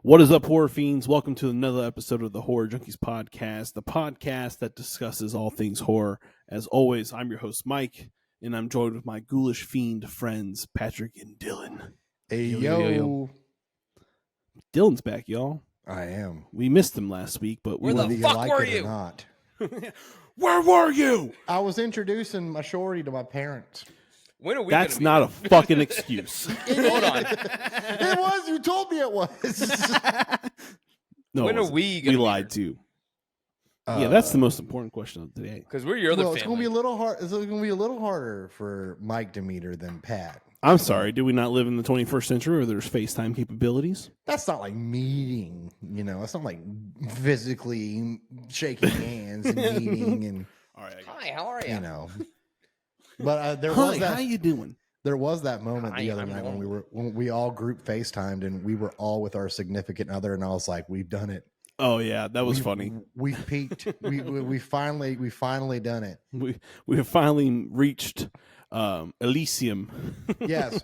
What is up, horror fiends? Welcome to another episode of the Horror Junkies Podcast, the podcast that discusses all things horror. As always, I'm your host, Mike, and I'm joined with my ghoulish fiend friends, Patrick and Dylan. Hey, yo. Dylan's back, y'all. I am. We missed him last week, but where the fuck were you? Not. Where were you? I was introducing my shorty to my parents. When are we That's not a fucking excuse. Hold on. It was. You told me it was. No, when are we gonna We lied to you. Yeah, that's the most important question of the day. Because we're your other family. It's going to be a little hard. It's going to be a little harder for Mike to meet her than Pat. I'm sorry. Do we not live in the 21st century where there's FaceTime capabilities? That's not like meeting. You know, it's not like physically shaking hands and meeting and. All right. Hi, how are you? You know. But there Hi, was that. how you doing? There was that moment the other night when we all group FaceTimed and we were all with our significant other, and I was like, "We've done it." Oh yeah, that was funny. We peaked. we finally done it. We have finally reached Elysium. Yes.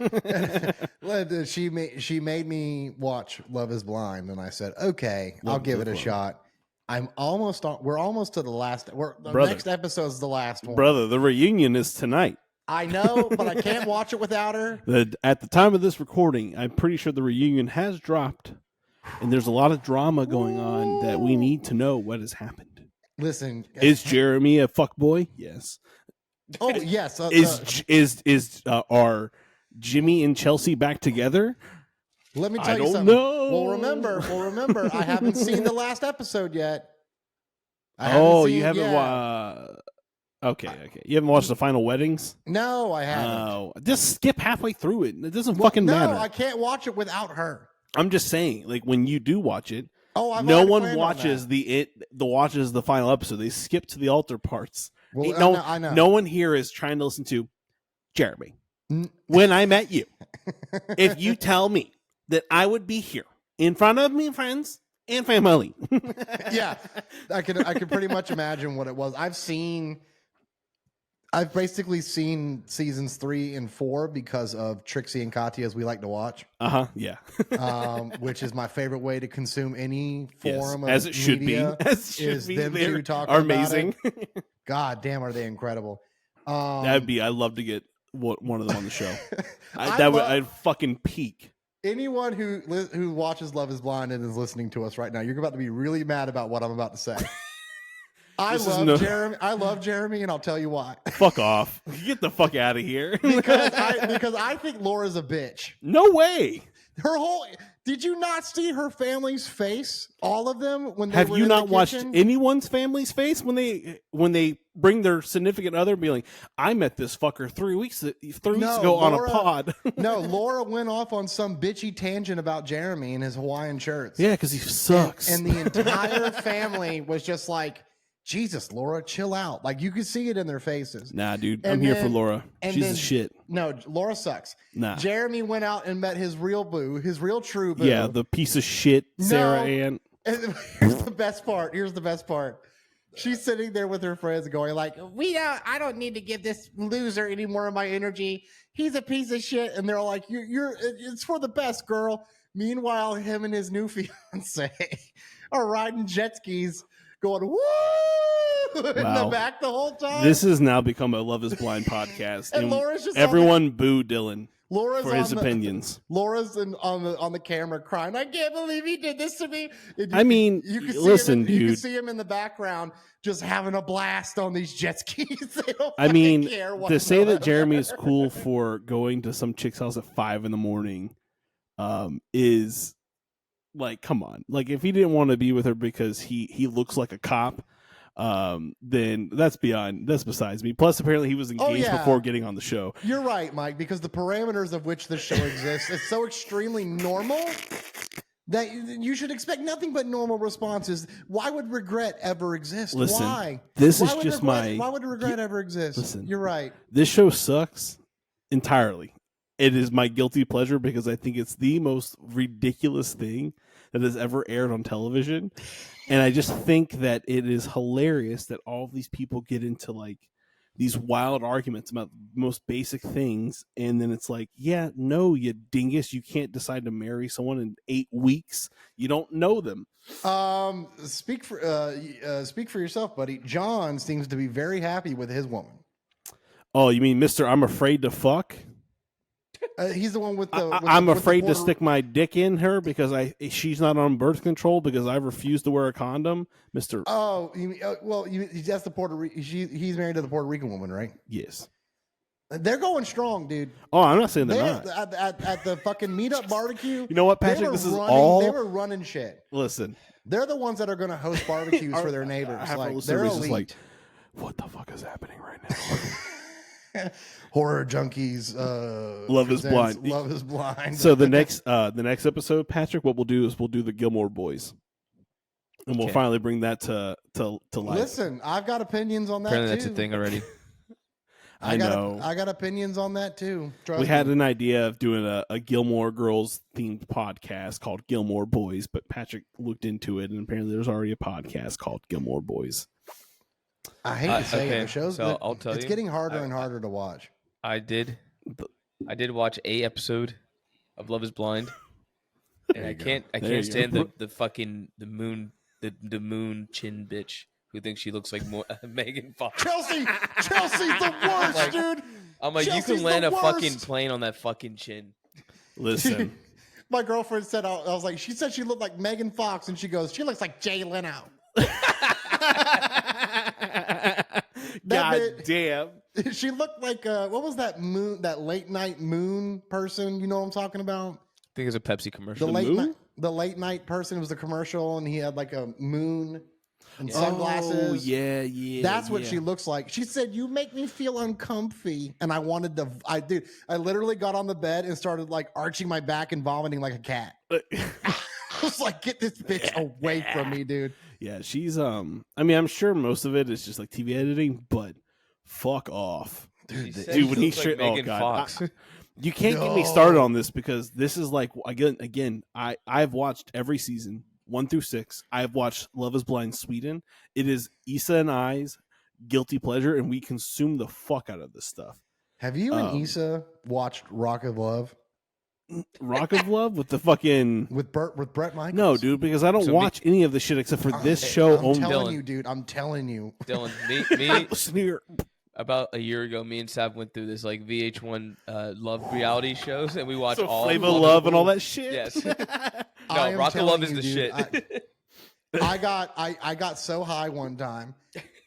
She made me watch Love Is Blind, and I said, "Okay, I'll give it a shot." I'm almost on. We're almost to the last. Next episode is the last one. Brother, the reunion is tonight. I know, but I can't watch it without her. At the time of this recording, I'm pretty sure the reunion has dropped, and there's a lot of drama going on that we need to know what has happened. Listen, is Jeremy a fuckboy? Yes. Oh yes. Are Jimmy and Chelsea back together? Let me tell you something. Know. Well, remember, I haven't seen the last episode yet. You haven't Okay. You haven't watched the Final Weddings? No, I haven't. Oh, just skip halfway through it. It doesn't fucking matter. No, I can't watch it without her. I'm just saying, like when you do watch it, no one watches the final episode. They skip to the altar parts. Well, I know. No one here is trying to listen to Jeremy. When I met you, if you tell me that I would be here in front of me, friends and family. Yeah, I can pretty much imagine what it was. I've basically seen seasons 3 and 4 because of Trixie and Katya, as we like to watch. Yeah. Which is my favorite way to consume any form of as it should media. be. As it should be. Them two talking are about amazing. It. God damn, are they incredible? I'd love to get one of them on the show. I'd fucking peak. Anyone who watches Love Is Blind and is listening to us right now, you're about to be really mad about what I'm about to say. I love Jeremy, and I'll tell you why. Fuck off! Get the fuck out of here. because I think Laura's a bitch. No way. Did you not see her family's face? All of them when they have were you in not the watched kitchen? anyone's family's face when they bring their significant other and be like, I met this fucker 3 weeks ago on a pod. No, Laura went off on some bitchy tangent about Jeremy and his Hawaiian shirts. Yeah, because he sucks. And the entire family was just like, Jesus, Laura, chill out. Like, you could see it in their faces. Nah, dude, I'm here for Laura. She's the shit. No, Laura sucks. Nah. Jeremy went out and met his real boo, his real true boo. Yeah, the piece of shit, Sarah Ann. And here's the best part. She's sitting there with her friends going like, I don't need to give this loser any more of my energy. He's a piece of shit. And they're all like, it's for the best, girl. Meanwhile, him and his new fiance are riding jet skis going, woo! In the back the whole time. This has now become a Love Is Blind podcast. And Laura's just everyone boo Dylan for his opinions. Laura's on the camera crying. I can't believe he did this to me. You can dude. You can see him in the background just having a blast on these jet skis. To say that Jeremy is cool for going to some chick's house at 5 a.m. Is like, come on. Like, if he didn't want to be with her because he looks like a cop, then that's besides me. Plus, apparently he was engaged before getting on the show. You're right, Mike, because the parameters of which the show exists is so extremely normal that you should expect nothing but normal responses. Why would regret ever exist? Listen, why? Why would regret ever exist? Listen, you're right. This show sucks entirely. It is my guilty pleasure because I think it's the most ridiculous thing that has ever aired on television. And I just think that it is hilarious that all of these people get into like these wild arguments about the most basic things, and then it's like, yeah, no, you dingus, you can't decide to marry someone in 8 weeks. You don't know them. Speak for yourself, buddy. John seems to be very happy with his woman. Oh, you mean Mr. I'm afraid to fuck? He's the one with the. I'm afraid to stick my dick in her because she's not on birth control because I refuse to wear a condom, Mr. Oh, that's the Puerto Rican. He's married to the Puerto Rican woman, right? Yes. They're going strong, dude. Oh, I'm not saying they're not. At the fucking meetup barbecue. You know what, Patrick? This is all. They were running shit. Listen, they're the ones that are going to host barbecues for their neighbors. Like they're elite. Like, what the fuck is happening right now? Horror Junkies. Love is blind. Love is blind. So the next episode, Patrick, what we'll do is we'll do the Gilmore Boys, and we'll finally bring that to life. Listen, I've got opinions on that. Apparently, too. that's a thing already. I know. I got opinions on that too. We had an idea of doing a Gilmore Girls themed podcast called Gilmore Boys, but Patrick looked into it, and apparently there's already a podcast called Gilmore Boys. I hate to say it. The show's I'll tell it's getting harder and harder to watch. I did watch a episode of Love is Blind, and I can't stand the fucking the moon chin bitch who thinks she looks like Megan Fox. Chelsea's the worst, dude. I'm like, Chelsea's you can land a worst. fucking plane on that fucking chin. Listen, my girlfriend said, I was like, she said she looked like Megan Fox, and she goes, she looks like Jay Leno. God damn. She looked like what was that that late night moon person? You know what I'm talking about? I think it's a Pepsi commercial. The late night person was the commercial, and he had like a moon and sunglasses. Oh yeah. That's what she looks like. She said, "You make me feel uncomfy," and I wanted to. I literally got on the bed and started like arching my back and vomiting like a cat. I was like, "Get this bitch away from me, dude." Yeah, she's I mean, I'm sure most of it is just like TV editing, but fuck off, dude. When he's straight, oh god, you can't get me started on this because this is like again. I've watched every season 1 through 6. I've watched Love is Blind Sweden. It is Issa and I's guilty pleasure, and we consume the fuck out of this stuff. Have you and Issa watched Rock of Love? Rock of Love with the fucking with Brett Michaels? No, dude, because I don't watch any of the shit except for this show only. I'm telling you, dude. I'm telling you, Dylan. Me about a year ago, me and Sav went through this like VH1 love reality shows, and we watched all Flavor Love and all that shit. Yes. No, Rock of Love is the shit. I got so high one time,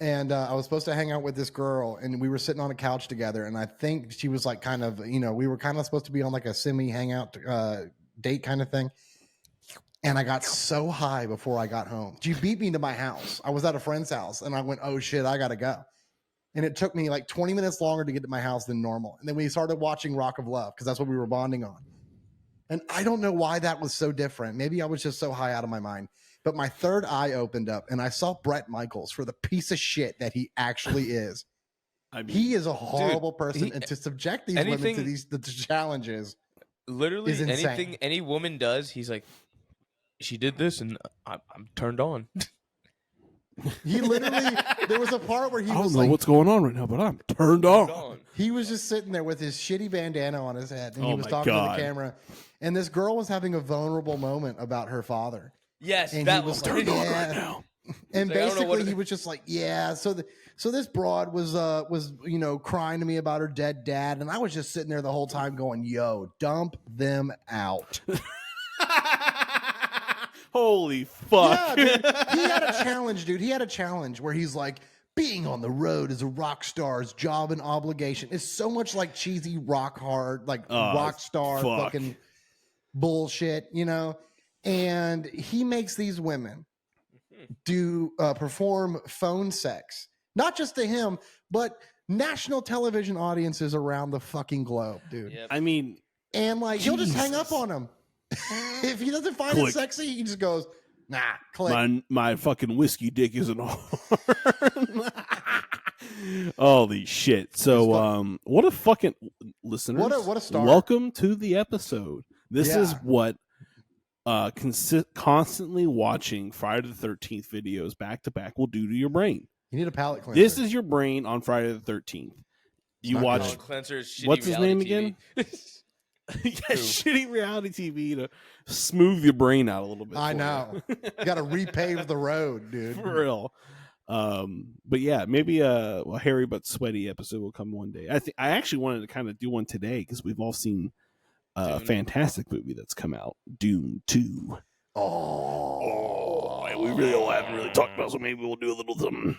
and I was supposed to hang out with this girl, and we were sitting on a couch together, and I think she was like kind of, we were kind of supposed to be on like a semi hangout date kind of thing. And I got so high before I got home. She beat me to my house. I was at a friend's house, and I went, oh shit, I gotta go. And it took me like 20 minutes longer to get to my house than normal. And then we started watching Rock of Love because that's what we were bonding on. And I don't know why that was so different. Maybe I was just so high out of my mind. But my third eye opened up, and I saw Brett Michaels for the piece of shit that he actually is. I mean, he is a horrible person, and to subject these women to the challenges, literally is anything any woman does, he's like, she did this, and I'm turned on. He literally, there was a part where he was like, I don't know what's going on right now, but I'm turned on. He was just sitting there with his shitty bandana on his head, and he was talking to the camera. And this girl was having a vulnerable moment about her father. Yes, and that he was turned on right now. And basically, he was just like, yeah. So this broad was crying to me about her dead dad, and I was just sitting there the whole time going, yo, dump them out. Holy fuck. Yeah, dude. He had a challenge, dude. He had a challenge where he's like, being on the road as a rock star's job and obligation. It's so much like cheesy rock hard, like rock star fucking bullshit, And he makes these women perform phone sex. Not just to him, but national television audiences around the fucking globe, dude. Yep. I mean, and like he'll just hang up on him. If he doesn't find it sexy, he just goes, nah, click. My fucking whiskey dick isn't hard. Holy shit. So what a fucking listeners. What a start. Welcome to the episode. This is what constantly watching Friday the 13th videos back to back will do to your brain. You need a palate cleanser. This is your brain on Friday the 13th. You watch. What's his name again? Shitty reality TV to smooth your brain out a little bit. I know. You got to repave the road, dude. For real. But yeah, maybe a hairy but sweaty episode will come one day. I actually wanted to kind of do one today because we've all seen a fantastic movie that's come out, Dune 2. We really haven't really talked about, so maybe we'll do a little something.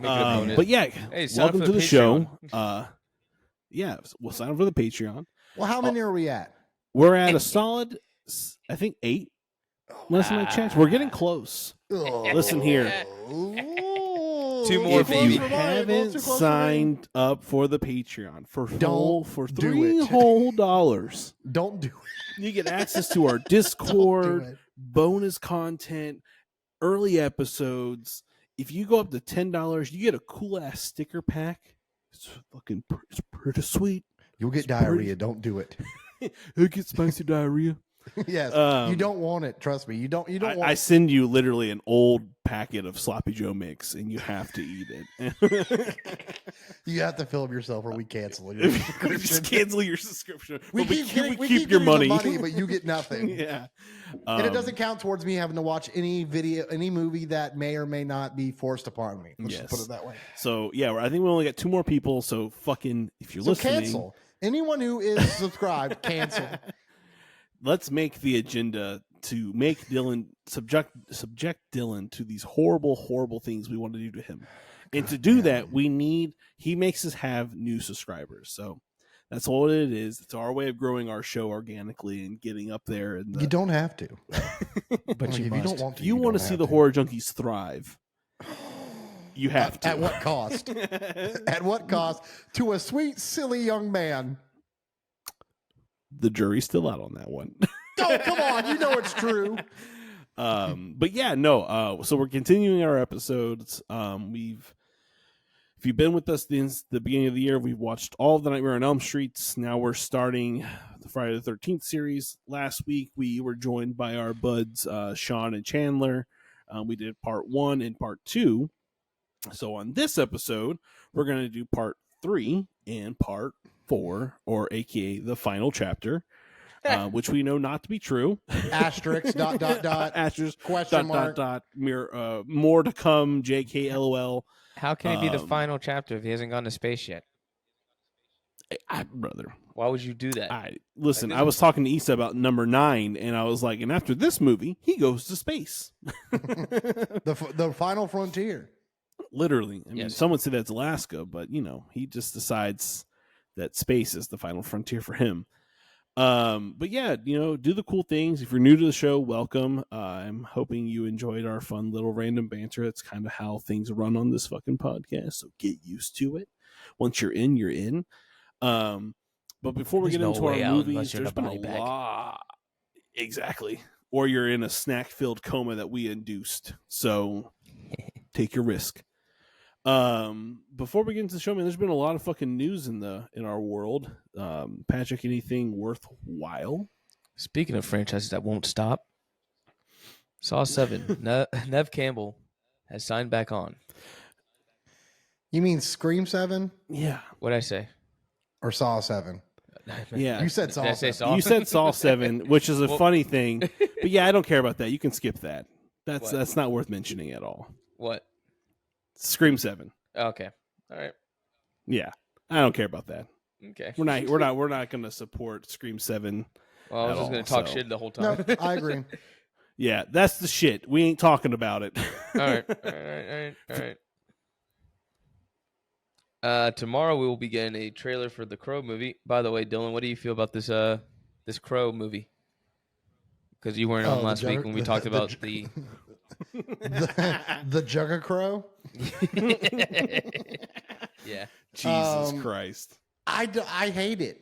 But yeah, hey, welcome to the show. Yeah, we'll sign up for the Patreon. Well, how many are we at? We're at a solid, I think 8. Last time I checked, we're getting close. Listen here. 2 more, if baby. you haven't signed up for the Patreon for $3 whole, don't do it. You get access to our Discord, bonus content, early episodes. If you go up to $10, you get a cool ass sticker pack. It's pretty sweet. You'll get diarrhea. Don't do it. Who gets spicy diarrhea? Yes, you don't want it. Trust me, you don't. Want I send you literally an old packet of Sloppy Joe mix, and you have to eat it. You have to fill them yourself, or we cancel it. Just cancel your subscription. We keep your money. But you get nothing. Yeah, and it doesn't count towards me having to watch any movie that may or may not be forced upon me. Let's just put it that way. So yeah, I think we only got 2 more people. So fucking, if you're listening, cancel. Anyone who is subscribed, cancel. Let's make the agenda to make Dylan subject Dylan to these horrible things we want to do to him. And to do that, he makes us have new subscribers. So that's all it is. It's our way of growing our show organically and getting up there. And you don't have to. But you don't want to. You want to see the Horror Junkies thrive. You have to. At what cost? At what cost to a sweet, silly young man? The jury's still out on that one. Oh, come on. You know it's true. But yeah, no. So we're continuing our episodes. If you've been with us since the beginning of the year, we've watched all of the Nightmare on Elm Streets. Now we're starting the Friday the 13th series. Last week, we were joined by our buds, Sean and Chandler. We did part 1 and part 2. So on this episode, we're going to do part 3 and part 4, or AKA the final chapter, which we know not to be true. Asterisk, ... Asterisk, question mark. ... more to come, JK, LOL. How can it be the final chapter if he hasn't gone to space yet? Brother. Why would you do that? I was talking to Issa about number 9, and I was like, and after this movie, he goes to space. the final frontier. Literally. I mean, some would say that's Alaska, but, he just decides that space is the final frontier for him. But yeah, do the cool things. If you're new to the show, welcome. I'm hoping you enjoyed our fun little random banter. That's kind of how things run on this fucking podcast. So get used to it. Once you're in, you're in. But before we get into our movies, there's been a lot. Exactly. Or you're in a snack-filled coma that we induced. So take your risk. Before we get into the show, man, there's been a lot of fucking news in our world. Patrick, anything worthwhile? Speaking of franchises that won't stop, Saw 7. Nev Campbell has signed back on. You mean Scream 7? Yeah. What'd I say? Or Saw 7? Yeah. You said Saw 7. You said Saw 7, which is a funny thing. But yeah, I don't care about that. You can skip that. That's not worth mentioning at all. What? Scream 7. Okay. All right. Yeah. I don't care about that. Okay. We're not going to support Scream 7. Well, I was just going to talk shit the whole time. No, I agree. Yeah, that's the shit. We ain't talking about it. All right. Tomorrow we will be getting a trailer for the Crow movie. By the way, Dylan, what do you feel about this Crow movie? Because you weren't on last week when we talked about the Jugga Crow. Yeah. Jesus Christ. I hate it.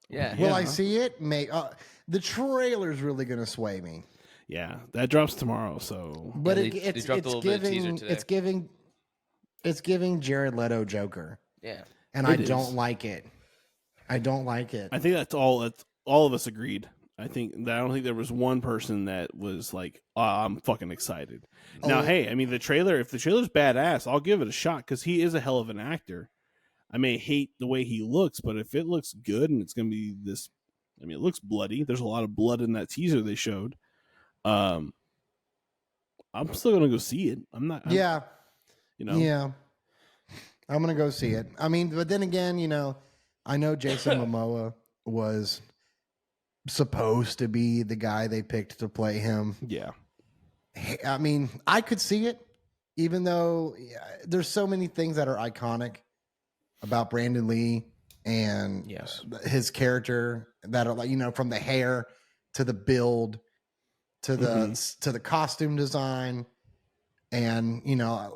Yeah. Will I see it? The trailer's really going to sway me. Yeah, that drops tomorrow. So, but they dropped a little bit of teaser today. It's giving Jared Leto Joker. Yeah, and I don't like it. I don't like it. I think that's all of us agreed. I don't think there was one person that was like, oh, I'm fucking excited. Now, hey, I mean, if the trailer's badass, I'll give it a shot because he is a hell of an actor. I may hate the way he looks, but if it looks good and it's going to be this, I mean, it looks bloody. There's a lot of blood in that teaser they showed. I'm still going to go see it. I'm not. Yeah. Yeah. I'm going to go see it. I mean, but then again, I know Jason Momoa was supposed to be the guy they picked to play him. Yeah. I mean, I could see it, even though there's so many things that are iconic about Brandon Lee and his character that are like, from the hair to the build to the costume design. And,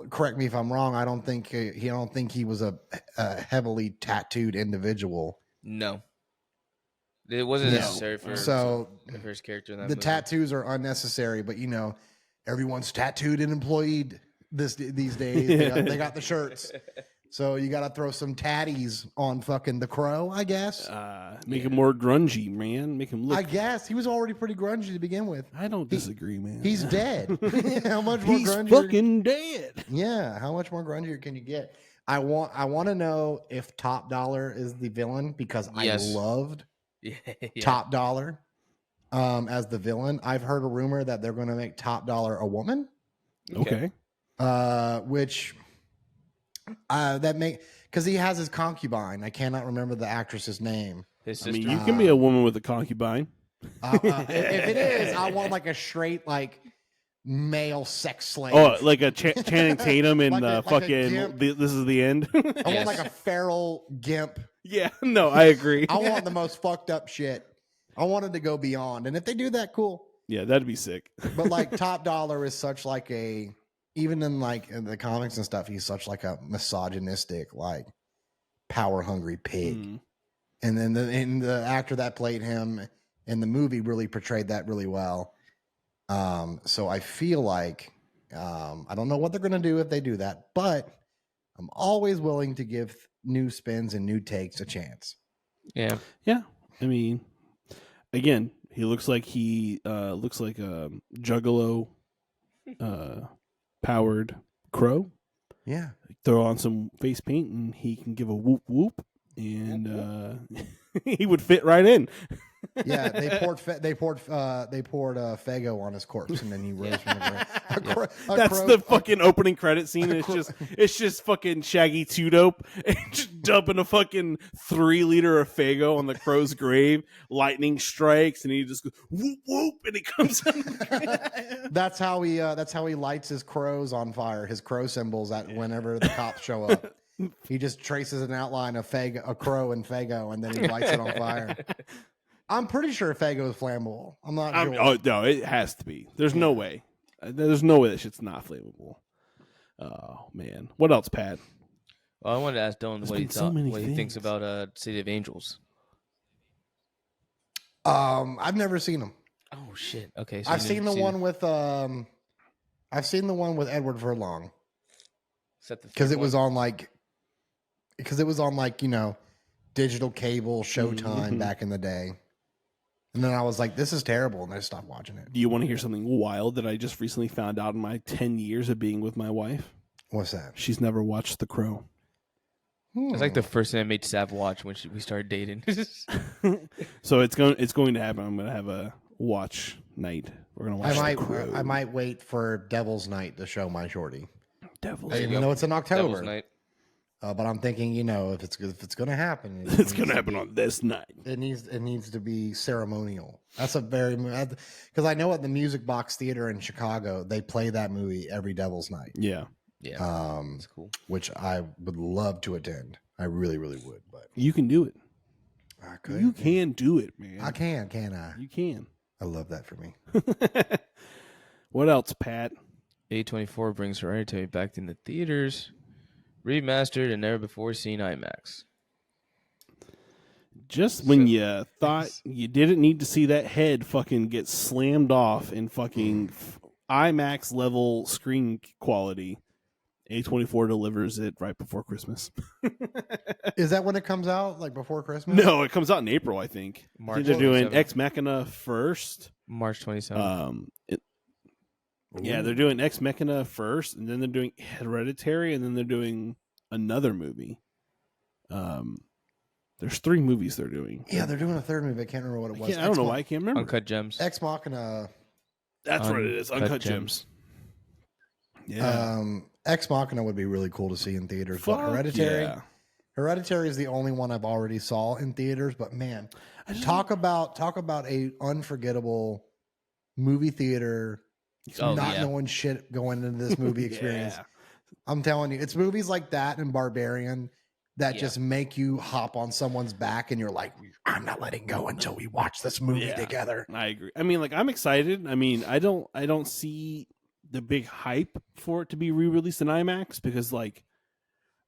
correct me if I'm wrong. I don't think he was a heavily tattooed individual. No. It wasn't necessary for his character in that movie. Tattoos are unnecessary, but everyone's tattooed and employed these days. They got the shirts, so you got to throw some tatties on fucking the Crow, I guess. Make him more grungy, man. Make him look. I guess he was already pretty grungy to begin with. I don't disagree, man. He's dead. How much more grungy? He's fucking dead. Yeah, how much more grungier can you get? I want to know if Top Dollar is the villain because I loved. Top Dollar as the villain. I've heard a rumor that they're going to make Top Dollar a woman. Okay. Which because he has his concubine. I cannot remember the actress's name. His sister. I mean, you can be a woman with a concubine. If it is, I want like a straight male sex slave. Oh, like a Channing Tatum in fucking This Is the End. I want like a feral gimp. Yeah, no, I agree. I want the most fucked up shit. I wanted to go beyond. And if they do that, cool. Yeah, that'd be sick. But Top Dollar is such even in in the comics and stuff, he's such a misogynistic, power hungry pig. Mm. And then the actor that played him in the movie really portrayed that really well. So I feel I don't know what they're going to do if they do that, but I'm always willing to give new spins and new takes a chance. Yeah. Yeah. I mean, again, he looks like a Juggalo powered crow. Yeah. Throw on some face paint and he can give a whoop whoop and he would fit right in. Yeah, they poured Fago on his corpse, and then he rose from the grave. That's the fucking opening credit scene. It's just fucking Shaggy Two Dope and just dumping a fucking 3 liter of Fago on the crow's grave. Lightning strikes, and he just goes whoop whoop, and he comes out. That's how he lights his crows on fire. His crow symbols whenever the cops show up. He just traces an outline of a crow and Fago, and then he lights it on fire. I'm pretty sure Fago is flammable. I'm not sure. Oh, no, it has to be. There's no way. There's no way that shit's not flammable. Oh, man. What else, Pat? Well, I wanted to ask Dylan what he thinks about City of Angels. I've never seen them. Oh, shit. Okay. So I've seen the one with Edward Furlong. Because it was on digital cable Showtime back in the day. And then I was like, this is terrible. And I stopped watching it. Do you want to hear something wild that I just recently found out in my 10 years of being with my wife? What's that? She's never watched The Crow. It's like the first thing I made Sav watch when we started dating. So it's going to happen. I'm going to have a watch night. We're going to watch The Crow. I might wait for Devil's Night to show my shorty. Devil's Night. It's in October. Devil's Night. But I'm thinking, if it's going to happen, it's going to happen on this night. It needs to be ceremonial. That's because I know at the Music Box Theater in Chicago they play that movie every Devil's Night. Yeah. That's cool. Which I would love to attend. I really, really would. But you can do it. I could. You can do it, man. I can I? You can. I love that for me. What else, Pat? A24 brings Hereditary back in the theaters. Remastered and never before seen IMAX. Just when you thought you didn't need to see that head fucking get slammed off in fucking IMAX level screen quality, A24 delivers it right before Christmas. Is that when it comes out? Like before Christmas? No, it comes out in April, I think. March I think they're doing 27th. Ex Machina first. March 27th. Yeah, they're doing Ex Machina first, and then they're doing Hereditary, and then they're doing another movie. There's 3 movies they're doing. Yeah, they're doing a third movie. I can't remember what it was. I don't know why I can't remember. Uncut Gems. Ex Machina. That's what it is. Uncut Gems. Yeah. Ex Machina would be really cool to see in theaters. Fuck But Hereditary. yeah. Hereditary is the only one I've already saw in theaters. But man, talk about a unforgettable movie theater. Not knowing shit going into this movie experience. Yeah. I'm telling you, it's movies like that and Barbarian that just make you hop on someone's back and you're like, I'm not letting go until we watch this movie together. I agree. I mean, like, I'm excited. I mean, I don't see the big hype for it to be re-released in IMAX because, like,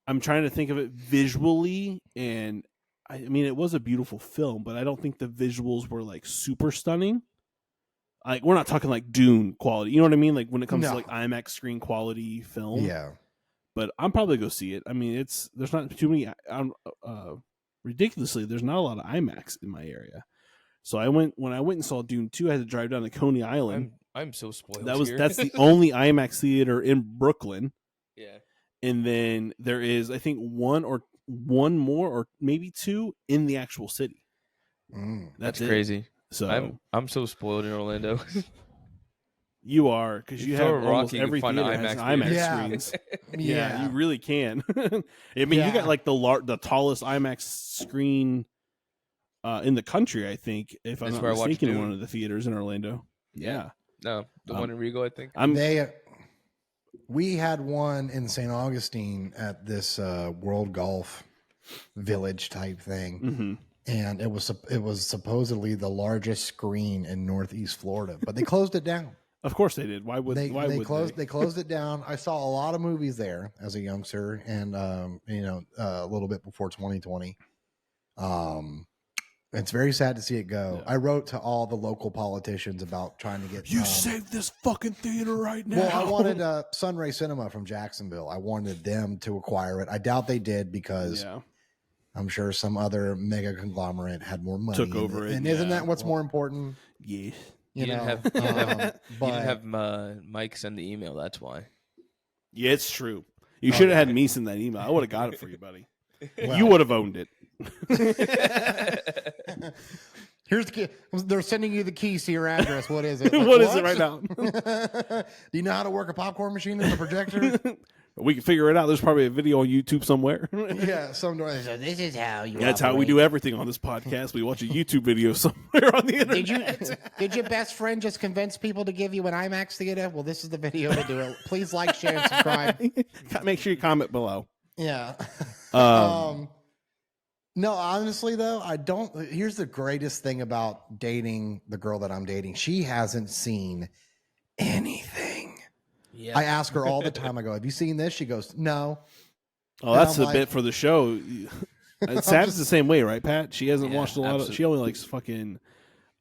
I'm trying to think of it visually, and I mean, it was a beautiful film, but I don't think the visuals were like super stunning. Like, we're not talking like Dune quality, you know what I mean? Like when it comes to like IMAX screen quality film. Yeah. But I'm probably go see it. I mean, there's not too many. Ridiculously, there's not a lot of IMAX in my area. So when I went and saw Dune 2, I had to drive down to Coney Island. I'm so spoiled. That's the only IMAX theater in Brooklyn. Yeah. And then there is, I think, one more or maybe 2 in the actual city. That's crazy. So I'm so spoiled in Orlando. You are, because you have almost every theater has IMAX screens. Yeah, you really can. I mean, you got like the tallest IMAX screen in the country, I think, if I'm not mistaken, in one of the theaters in Orlando. Yeah. No, the one in Regal, I think. We had one in St. Augustine at this World Golf Village type thing. Mm-hmm. And it was supposedly the largest screen in Northeast Florida, but they closed it down. Of course they did. Why would they? They closed it down. I saw a lot of movies there as a youngster, and a little bit before 2020. It's very sad to see it go. Yeah. I wrote to all the local politicians about trying to get save this fucking theater right now. Well, I wanted Sunray Cinema from Jacksonville. I wanted them to acquire it. I doubt they did because I'm sure some other mega conglomerate had more money. Took over it. And isn't that what's more important? Yeah. You didn't have Mike send the email. That's why. Yeah, it's true. You should have had me send that email. I would have got it for you, buddy. Well, you would have owned it. Here's the key. They're sending you the keys to your address. What is it? Like, what is it right now? Do you know how to work a popcorn machine and a projector? We can figure it out. There's probably a video on YouTube somewhere. Yeah, somewhere. So this is how you. That's how we do everything on this podcast. We watch a YouTube video somewhere on the internet. Did your best friend just convince people to give you an IMAX theater? Well, this is the video to do it. Please like, share, and subscribe. Make sure you comment below. Yeah. No, honestly though, I don't. Here's the greatest thing about dating the girl that I'm dating. She hasn't seen anything. Yeah. I ask her all the time. I go, "Have you seen this?" She goes, "No." Oh, that's the bit for the show. Sam's the same way, right, Pat? She hasn't watched a lot of. She only likes fucking.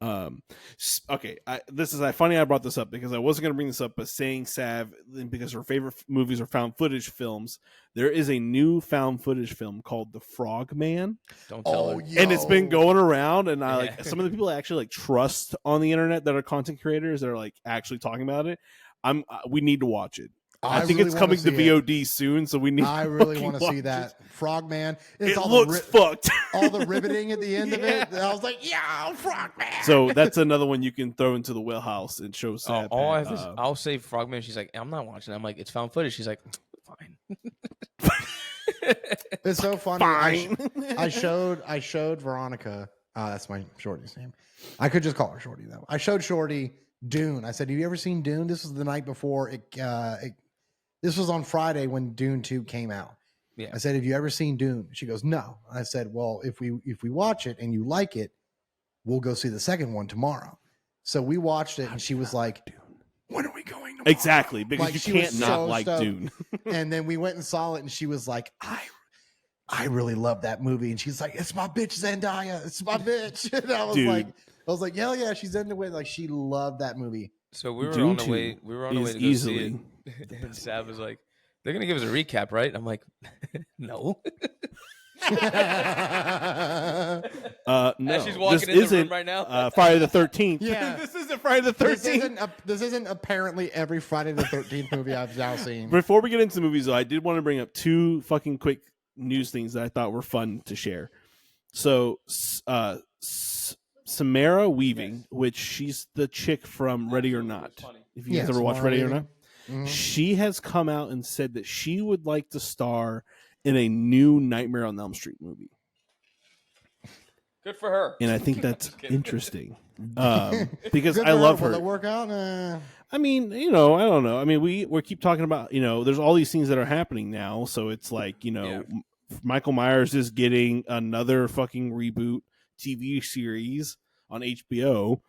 Okay, this is funny. I brought this up because I wasn't going to bring this up, but saying Sav because her favorite movies are found footage films. There is a new found footage film called The Frog Man. Don't tell her. And it's been going around, and I like some of the people I actually like trust on the internet that are content creators that are like actually talking about it. We need to watch it. I think really it's coming to VOD soon, so we need. I really want to see that Frogman. It looks fucked. All the riveting at the end of it. I was like, "Yeah, Frogman." So that's another one you can throw into the wheelhouse and show. I'll say Frogman. She's like, "I'm not watching." I'm like, "It's found footage." She's like, "Fine." It's so funny. Fine. I showed Veronica. That's my Shorty's name. I could just call her Shorty though. I showed Shorty Dune. I said, "Have you ever seen Dune?" This was the night before this was on Friday when Dune 2 came out. Yeah. I said, "Have you ever seen Dune?" She goes, "No." I said, "Well, if we watch it and you like it, we'll go see the second one tomorrow." So we watched it, and she was like, "Dune. When are we going tomorrow?" Exactly, because like, you can't not like Dune. And then we went and saw it, and she was like, I really love that movie. And she's like, "It's my bitch Zendaya. It's my bitch." And I was like, hell yeah, she's into it. Like, she loved that movie. So we were on the way to go see it. And Sav was like, they're gonna give us a recap, right? I'm like, no. No, As she's walking this in the isn't room right now. Friday the 13th. Yeah. This isn't Friday the 13th. This isn't apparently every Friday the 13th movie I've now seen. Before we get into the movies, though, I did want to bring up two fucking quick news things that I thought were fun to share. So, Samara Weaving, which she's the chick from Ready or Not. If you guys ever watched Ready or Not, she has come out and said that she would like to star in a new Nightmare on Elm Street movie. Good for her. And I think that's interesting because Good I love her. Will it work out? I mean, I don't know. I mean, we keep talking about, there's all these things that are happening now. So it's like, Michael Myers is getting another fucking reboot TV series on HBO.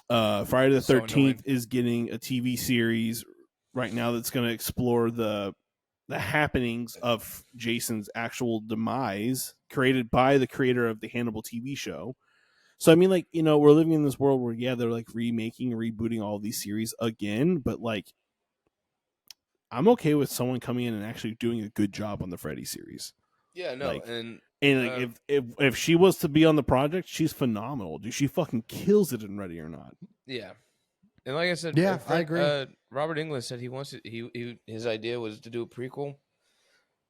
Friday the 13th is getting a TV series right now that's going to explore the happenings of Jason's actual demise, created by the creator of the Hannibal TV show. So, I mean, like, we're living in this world where, they're like remaking, rebooting all these series again, but like, I'm okay with someone coming in and actually doing a good job on the Freddy series. Yeah, no, like, and like, if she was to be on the project, she's phenomenal, dude. She fucking kills it in Ready or Not. Yeah. And like I said, I agree. Robert Englund said he wants to, his idea was to do a prequel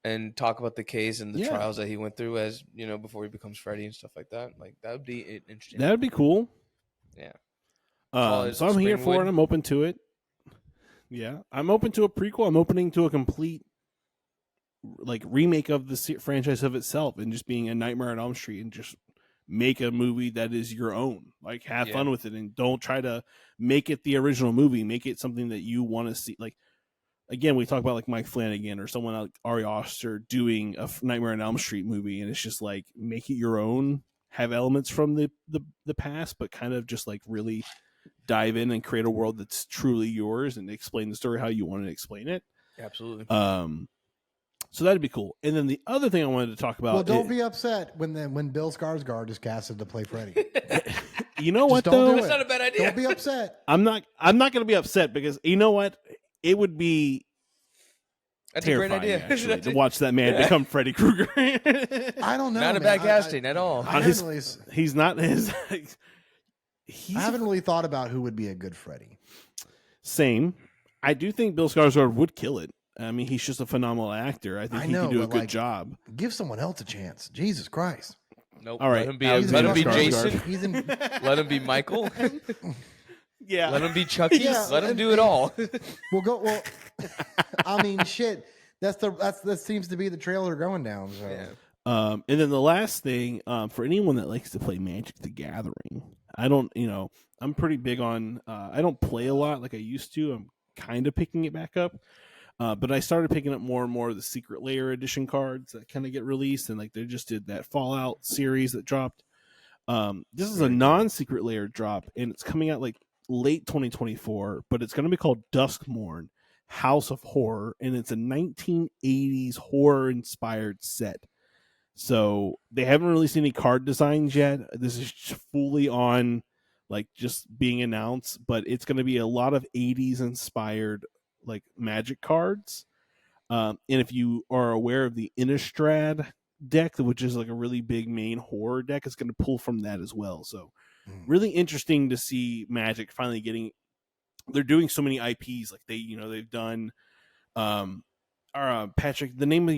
and talk about the case and the trials that he went through as, before he becomes Freddy and stuff like that. Like, that would be interesting. That would be cool. Yeah. So I'm here for it. I'm open to it. Yeah. I'm open to a prequel. I'm opening to a complete like remake of the franchise of itself and just being a Nightmare on Elm Street and just make a movie that is your own. Like, have fun with it and don't try to make it the original movie. Make it something that you want to see. Like, again, we talk about like Mike Flanagan or someone like Ari Aster doing a Nightmare on Elm Street movie, and it's just like, make it your own, have elements from the past, but kind of just like really dive in and create a world that's truly yours and explain the story how you want to explain it. Absolutely. So that'd be cool. And then the other thing I wanted to talk about. Well, don't be upset when Bill Skarsgård is casted to play Freddy. You know what though? That's not a bad idea. Don't be upset. I'm not going to be upset because you know what? It would be terrifying, a great idea actually, to watch that man become Freddy Krueger. I don't know. Not a bad casting at all. He's not his. I haven't really thought about who would be a good Freddy. Same. I do think Bill Skarsgård would kill it. I mean, he's just a phenomenal actor. I think he could do a good job. Give someone else a chance. Jesus Christ. Nope. All right. Let him be Jason. Let him be Michael. Yeah. Let him be Chucky. Yeah, let him do it all. Well, I mean, shit. That seems to be the trailer going down. So. Yeah. And then the last thing, for anyone that likes to play Magic the Gathering, I'm pretty big on, I don't play a lot like I used to. I'm kind of picking it back up. But I started picking up more and more of the Secret Lair edition cards that kind of get released. And like, they just did that Fallout series that dropped. This is a non-Secret Lair drop, and it's coming out like late 2024, but it's going to be called Duskmorn, House of Horror. And it's a 1980s horror inspired set. So they haven't released any card designs yet. This is fully on like just being announced, but it's going to be a lot of 80s inspired like Magic cards. And if you are aware of the Innistrad deck, which is like a really big main horror deck, it's going to pull from that as well. So really interesting to see Magic finally getting, they're doing so many IPs. Like they've done, Patrick, the name of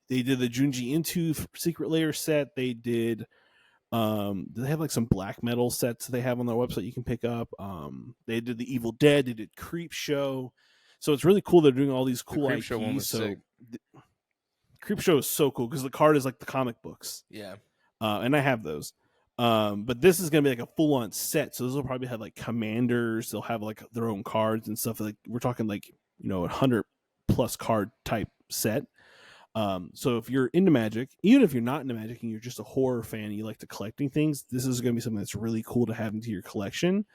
they did the Junji Into Secret Lair set. They did, they have like some black metal sets they have on their website you can pick up. They did the Evil Dead, they did Creep Show. So it's really cool they're doing all these cool IPs. Creep Show is so cool because the card is like the comic books. Yeah. And I have those. But this is gonna be like a full on set. So this will probably have like commanders, they'll have like their own cards and stuff. Like we're talking like, 100+ card type set. So if you're into Magic, even if you're not into Magic and you're just a horror fan and you like to collecting things, this is going to be something that's really cool to have into your collection.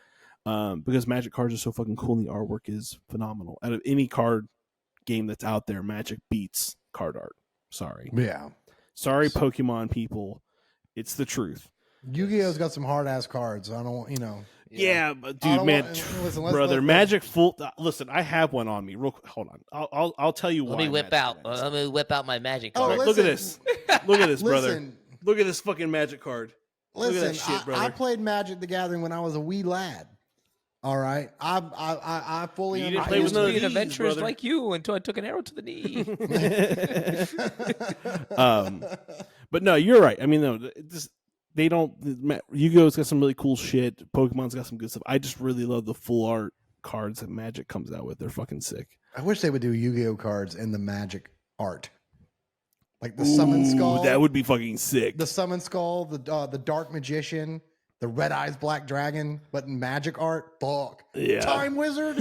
Because Magic cards are so fucking cool and the artwork is phenomenal. Out of any card game that's out there, Magic beats card art. Sorry. Yeah. Sorry, Pokemon people. It's the truth. Yu-Gi-Oh's got some hard ass cards. I don't. Yeah, but dude, man, brother, magic full. Listen, I have one on me. Real quick, hold on. I'll tell you why. Let me whip out my magic card. Look at this. Look at this, brother. Look at this fucking magic card. Look at that shit, brother. I played Magic the Gathering when I was a wee lad. All right, I fully. You didn't play with an adventurous like you until I took an arrow to the knee. But no, you're right. I mean, no, they don't. Yu-Gi-Oh's got some really cool shit. Pokemon's got some good stuff. I just really love the full art cards that Magic comes out with. They're fucking sick. I wish they would do Yu-Gi-Oh cards in the Magic art, like the Summon Skull. That would be fucking sick. The Summon Skull, the Dark Magician, the Red Eyes Black Dragon, but in Magic art. Fuck. Yeah. Time Wizard.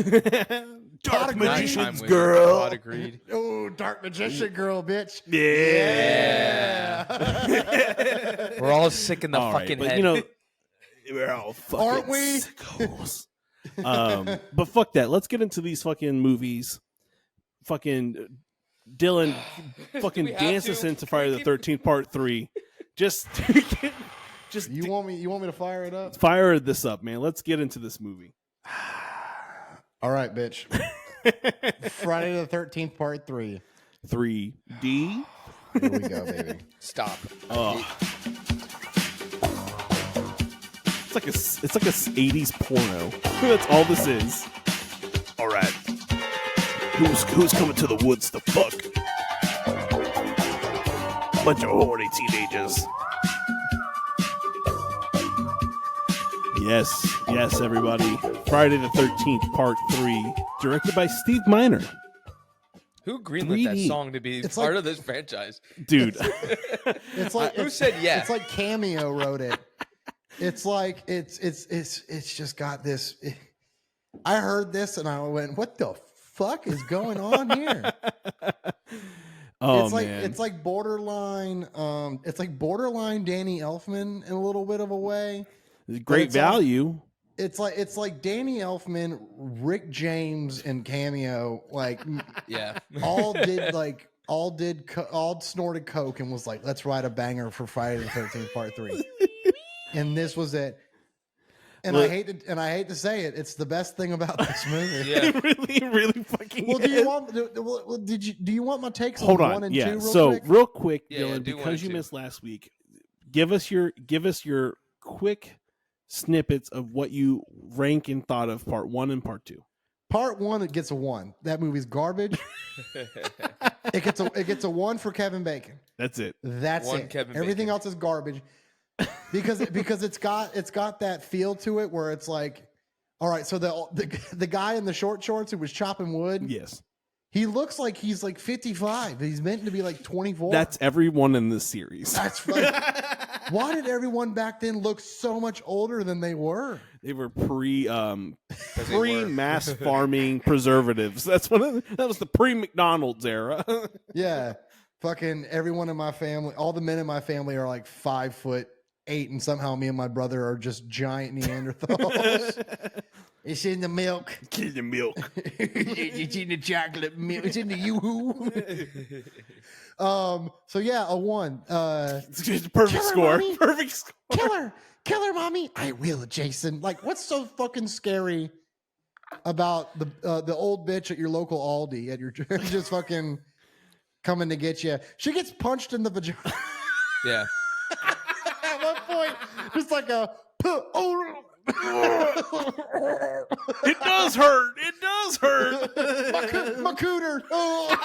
Dark Magician's girl. Not agreed. Oh, Dark Magician girl, bitch. Yeah. We're all sick in the fucking head. You know, we're all fucking Aren't we? sickos. But fuck that. Let's get into these fucking movies. Fucking Dylan fucking dance us into Friday the 13th Part 3. Just you want me to fire it up? Fire this up, man. Let's get into this movie. All right, bitch. Friday the 13th Part 3. 3D. Here we go, baby. Stop. It's like a 80s porno. That's all this is. All right. Who's coming to the woods to fuck? Bunch of horny teenagers. Yes, everybody. Friday the 13th, Part 3, directed by Steve Miner. Who greenlit that song to be part of this franchise? Dude. It's like who said yes? It's like Cameo wrote it. It's like it's just got this. I heard this and I went, "What the fuck is going on here?" It's like borderline. It's like borderline Danny Elfman in a little bit of a way. Great value. It's like Danny Elfman, Rick James, and Cameo. Like, yeah, all snorted coke and was like, let's write a banger for Friday the 13th Part 3. And this was it. And I hate to say it, it's the best thing about this movie. Yeah, it really fucking. Well, do you want my takes on 1 and 2? Real quick, Yeah, Dylan, because you missed last week, give us your quick snippets of what you rank and thought of Part 1 and Part 2. Part 1, it gets a 1. That movie's garbage. It gets a 1 for Kevin Bacon. That's it. That's One it. Kevin Everything Bacon. else is garbage. Because it's got that feel to it where it's like, all right, so the guy in the short shorts who was chopping wood, Yes. he looks like he's like 55. He's meant to be like 24. That's everyone in this series. That's right. Why did everyone back then look so much older than they were? They were pre-mass farming preservatives. That was the pre-McDonald's era. Yeah. Fucking everyone in my family, all the men in my family are like 5'8", and somehow me and my brother are just giant Neanderthals. It's in the milk. It's in the milk. It's in the chocolate milk. It's in the yoo-hoo. So yeah, a 1. It's a perfect score. Mommy. Perfect score. Kill her, mommy. I will, Jason. Like, what's so fucking scary about the old bitch at your local Aldi at your just fucking coming to get you? She gets punched in the vagina. Yeah. At one point, just like a It does hurt. It does hurt. my cooter. Oh.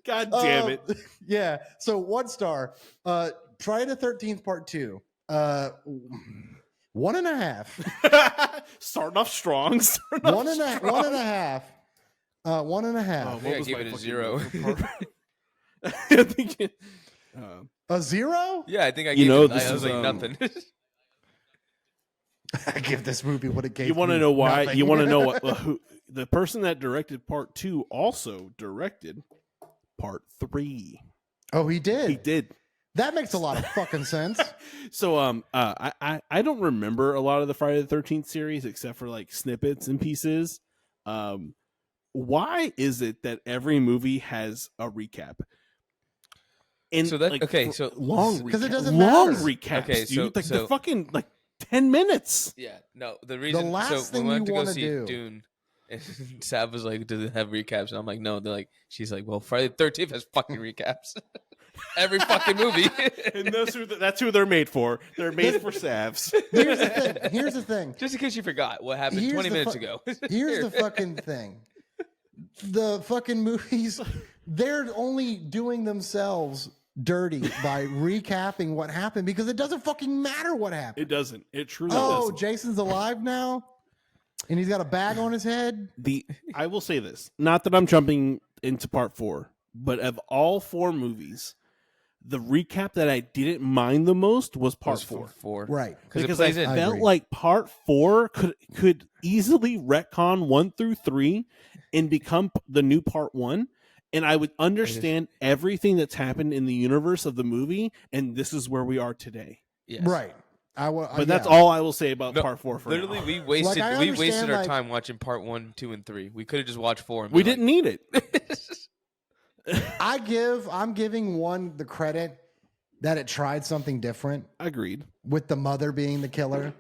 God damn it. Yeah. So 1 star. Friday the 13th Part 2. 1.5. Starting off strong. 1.5. 1.5. 1.5. I think I gave it a 0. I think A 0? Yeah, I think I gave it. I was like nothing. I give this movie what it gave. You want to know why? You want to know what? Who, the person that directed Part 2 also directed Part 3. Oh, he did. He did. That makes a lot of fucking sense. So I don't remember a lot of the Friday the 13th series except for like snippets and pieces. Why is it that every movie has a recap? And So that like, okay, so long because it doesn't long matter. recaps, Okay, dude. Like so the fucking like 10 minutes. Yeah, no. The reason last thing we went you to go wanna see do- Dune, and Sav was like, "Does it have recaps?" And I'm like, "No." They're like, she's like, "Well, Friday the 13th has fucking recaps." Every fucking movie. And that's who they're made for. They're made for Savs. Here's the thing. Just in case you forgot what happened Here's 20 the minutes fu- ago. Here's the fucking thing. The fucking movies, they're only doing themselves dirty by recapping what happened because it doesn't fucking matter what happened. It doesn't. It truly Oh, doesn't. Jason's alive now? And he's got a bag on his head? I will say this. Not that I'm jumping into part 4, but of all 4 movies, the recap that I didn't mind the most was part 4. Right. Because I felt like part 4 could easily retcon 1 through 3 and become the new part 1. And I would understand everything that's happened in the universe of the movie, and this is where we are today. Yes. Right. But that's all I will say about part 4 for literally, now. we wasted understand, our time watching part 1, 2, and 3. We could have just watched 4. And We didn't need it. I'm giving 1 the credit that it tried something different Agreed. with the mother being the killer.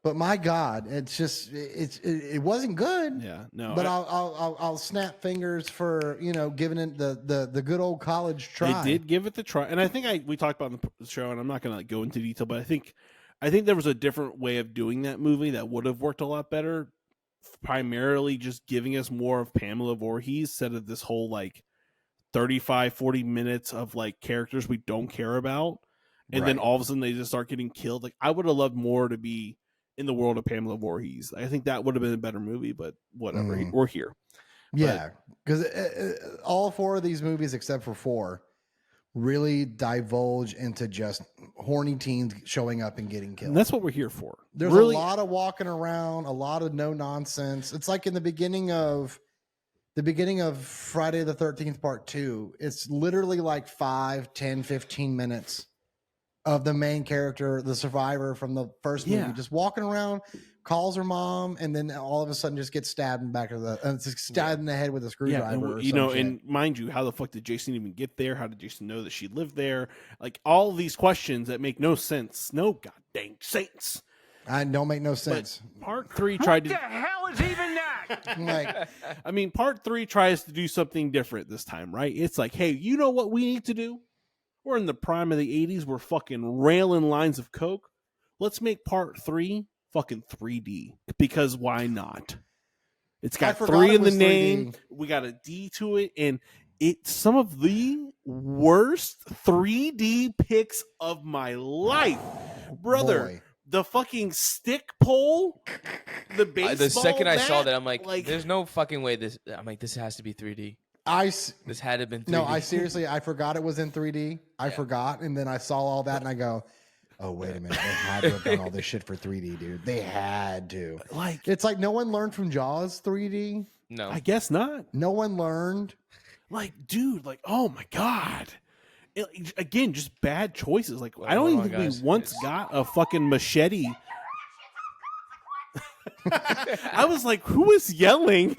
But my God, it's just it wasn't good. Yeah, no. But I'll snap fingers for giving it the good old college try. They did give it the try, and I think we talked about in the show, and I'm not going to go into detail, but I think there was a different way of doing that movie that would have worked a lot better. Primarily, just giving us more of Pamela Voorhees instead of this whole 35-40 minutes of characters we don't care about, and then all of a sudden they just start getting killed. I would have loved more to be in the world of Pamela Voorhees. I think that would have been a better movie, but whatever. We're here. Yeah, because all 4 of these movies, except for 4, really divulge into just horny teens showing up and getting killed. And that's what we're here for. There's a lot of walking around, a lot of no nonsense. It's like in the beginning of Friday the 13th part 2. It's literally 5, 10, 15 minutes of the main character, the survivor from the first movie, just walking around, calls her mom, and then all of a sudden just gets stabbed in the head with a screwdriver. And mind you, how the fuck did Jason even get there? How did Jason know that she lived there? All of these questions that make no sense. No goddamn sense. I don't make no sense. But part 3 tried to. What the hell is even that? Part 3 tries to do something different this time, right? It's hey, you know what we need to do? We're in the prime of the 80s. We're fucking railing lines of coke. Let's make part 3 fucking 3D. Because why not? It's got 3 in the name. 3D. We got a D to it. And it's some of the worst 3D pics of my life. Brother, Boy. The fucking stick pole, the baseball the second I saw bat, that, I'm like, there's no fucking way this. I'm like, this has to be 3D. This had to have been 3D. No, I forgot it was in 3D. I forgot, and then I saw all that, and I go, oh, wait a minute. They had to have done all this shit for 3D, dude. They had to. It's no one learned from Jaws 3D. No. I guess not. No one learned. Dude, oh my God. Again, just bad choices. I don't even think we once got a fucking machete. I was like, who is yelling?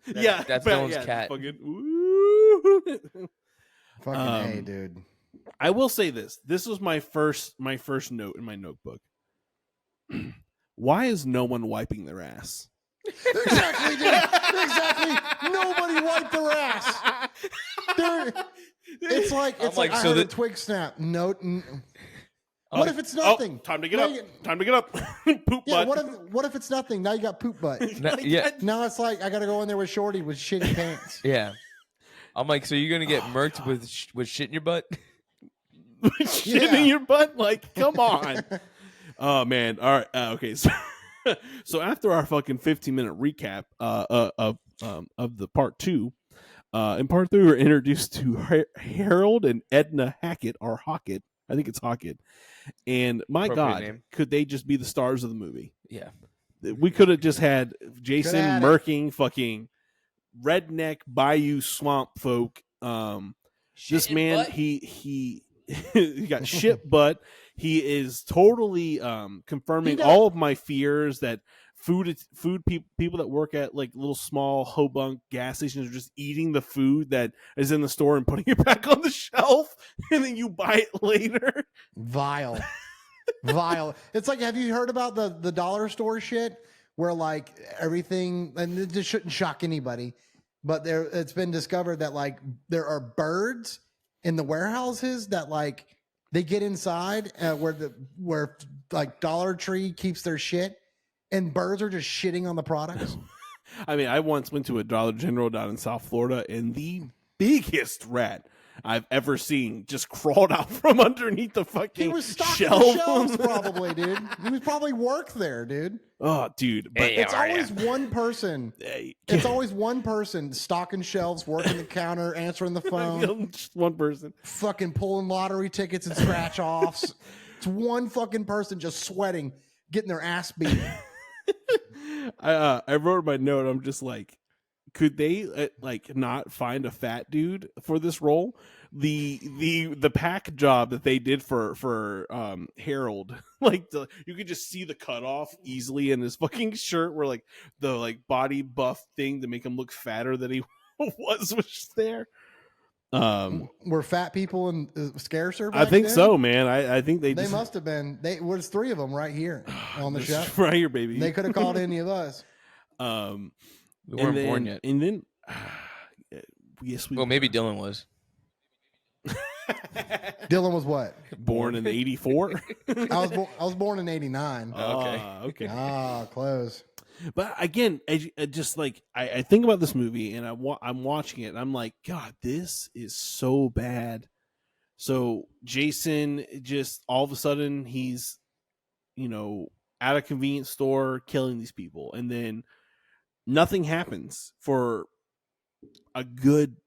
That's Nolan's cat. Fucking hey, dude. I will say this. This was my first note in my notebook. Why is no one wiping their ass? Exactly, dude. Exactly. Nobody wiped their ass. It's like I heard a twig snap. No. What if it's nothing? Time to get up. Time to get up. Poop butt. What if it's nothing? Now you got poop butt. Now it's I got to go in there with Shorty with shitty pants. Yeah. I'm like, so you're gonna get murked with shit in your butt? Shit in your butt? Come on. Oh man. All right. Okay. So after our fucking 15-minute recap of the part 2, in part 3 we're introduced to Harold and Edna Hackett, or Hockett. I think it's Hockett. And my God, name. Could they just be the stars of the movie? Yeah. We could have just had Jason murking fucking redneck bayou swamp folk. This man, butt? he got shit butt. He is totally confirming all of my fears that people that work at little small hobunk gas stations are just eating the food that is in the store and putting it back on the shelf, and then you buy it later. Vile. Vile. It's like, have you heard about the dollar store shit where like everything, and this shouldn't shock anybody, but it's been discovered that like there are birds in the warehouses that like they get inside where like Dollar Tree keeps their shit, and birds are just shitting on the products. I mean, I once went to a Dollar General down in South Florida, and the biggest rat I've ever seen just crawled out from underneath the fucking He was stocking shelf. the shelves probably, dude. He was probably worked there, dude. Oh, dude. But It's always one person. It's always one person stocking shelves, working the counter, answering the phone. Just one person. Fucking pulling lottery tickets and scratch offs. It's one fucking person just sweating, getting their ass beat. I wrote in my note, I'm just like, could they like not find a fat dude for this role? The pack job that they did for Harold, like you could just see the cutoff easily in his fucking shirt, where like the like body buff thing to make him look fatter than he was just there. Were fat people and scarcer? I think then? so, man. I think they must have been. There's three of them right here on the show. Right here, baby. They could have called any of us. We weren't born yet. And then, yes, we. Well, maybe Dylan was. Dylan was what? Born in '84. I was born in '89. Okay. Close. But again, I just like I think about this movie, and I'm watching it, and I'm like, God, this is so bad. So Jason just all of a sudden he's, at a convenience store killing these people, and then nothing happens for a good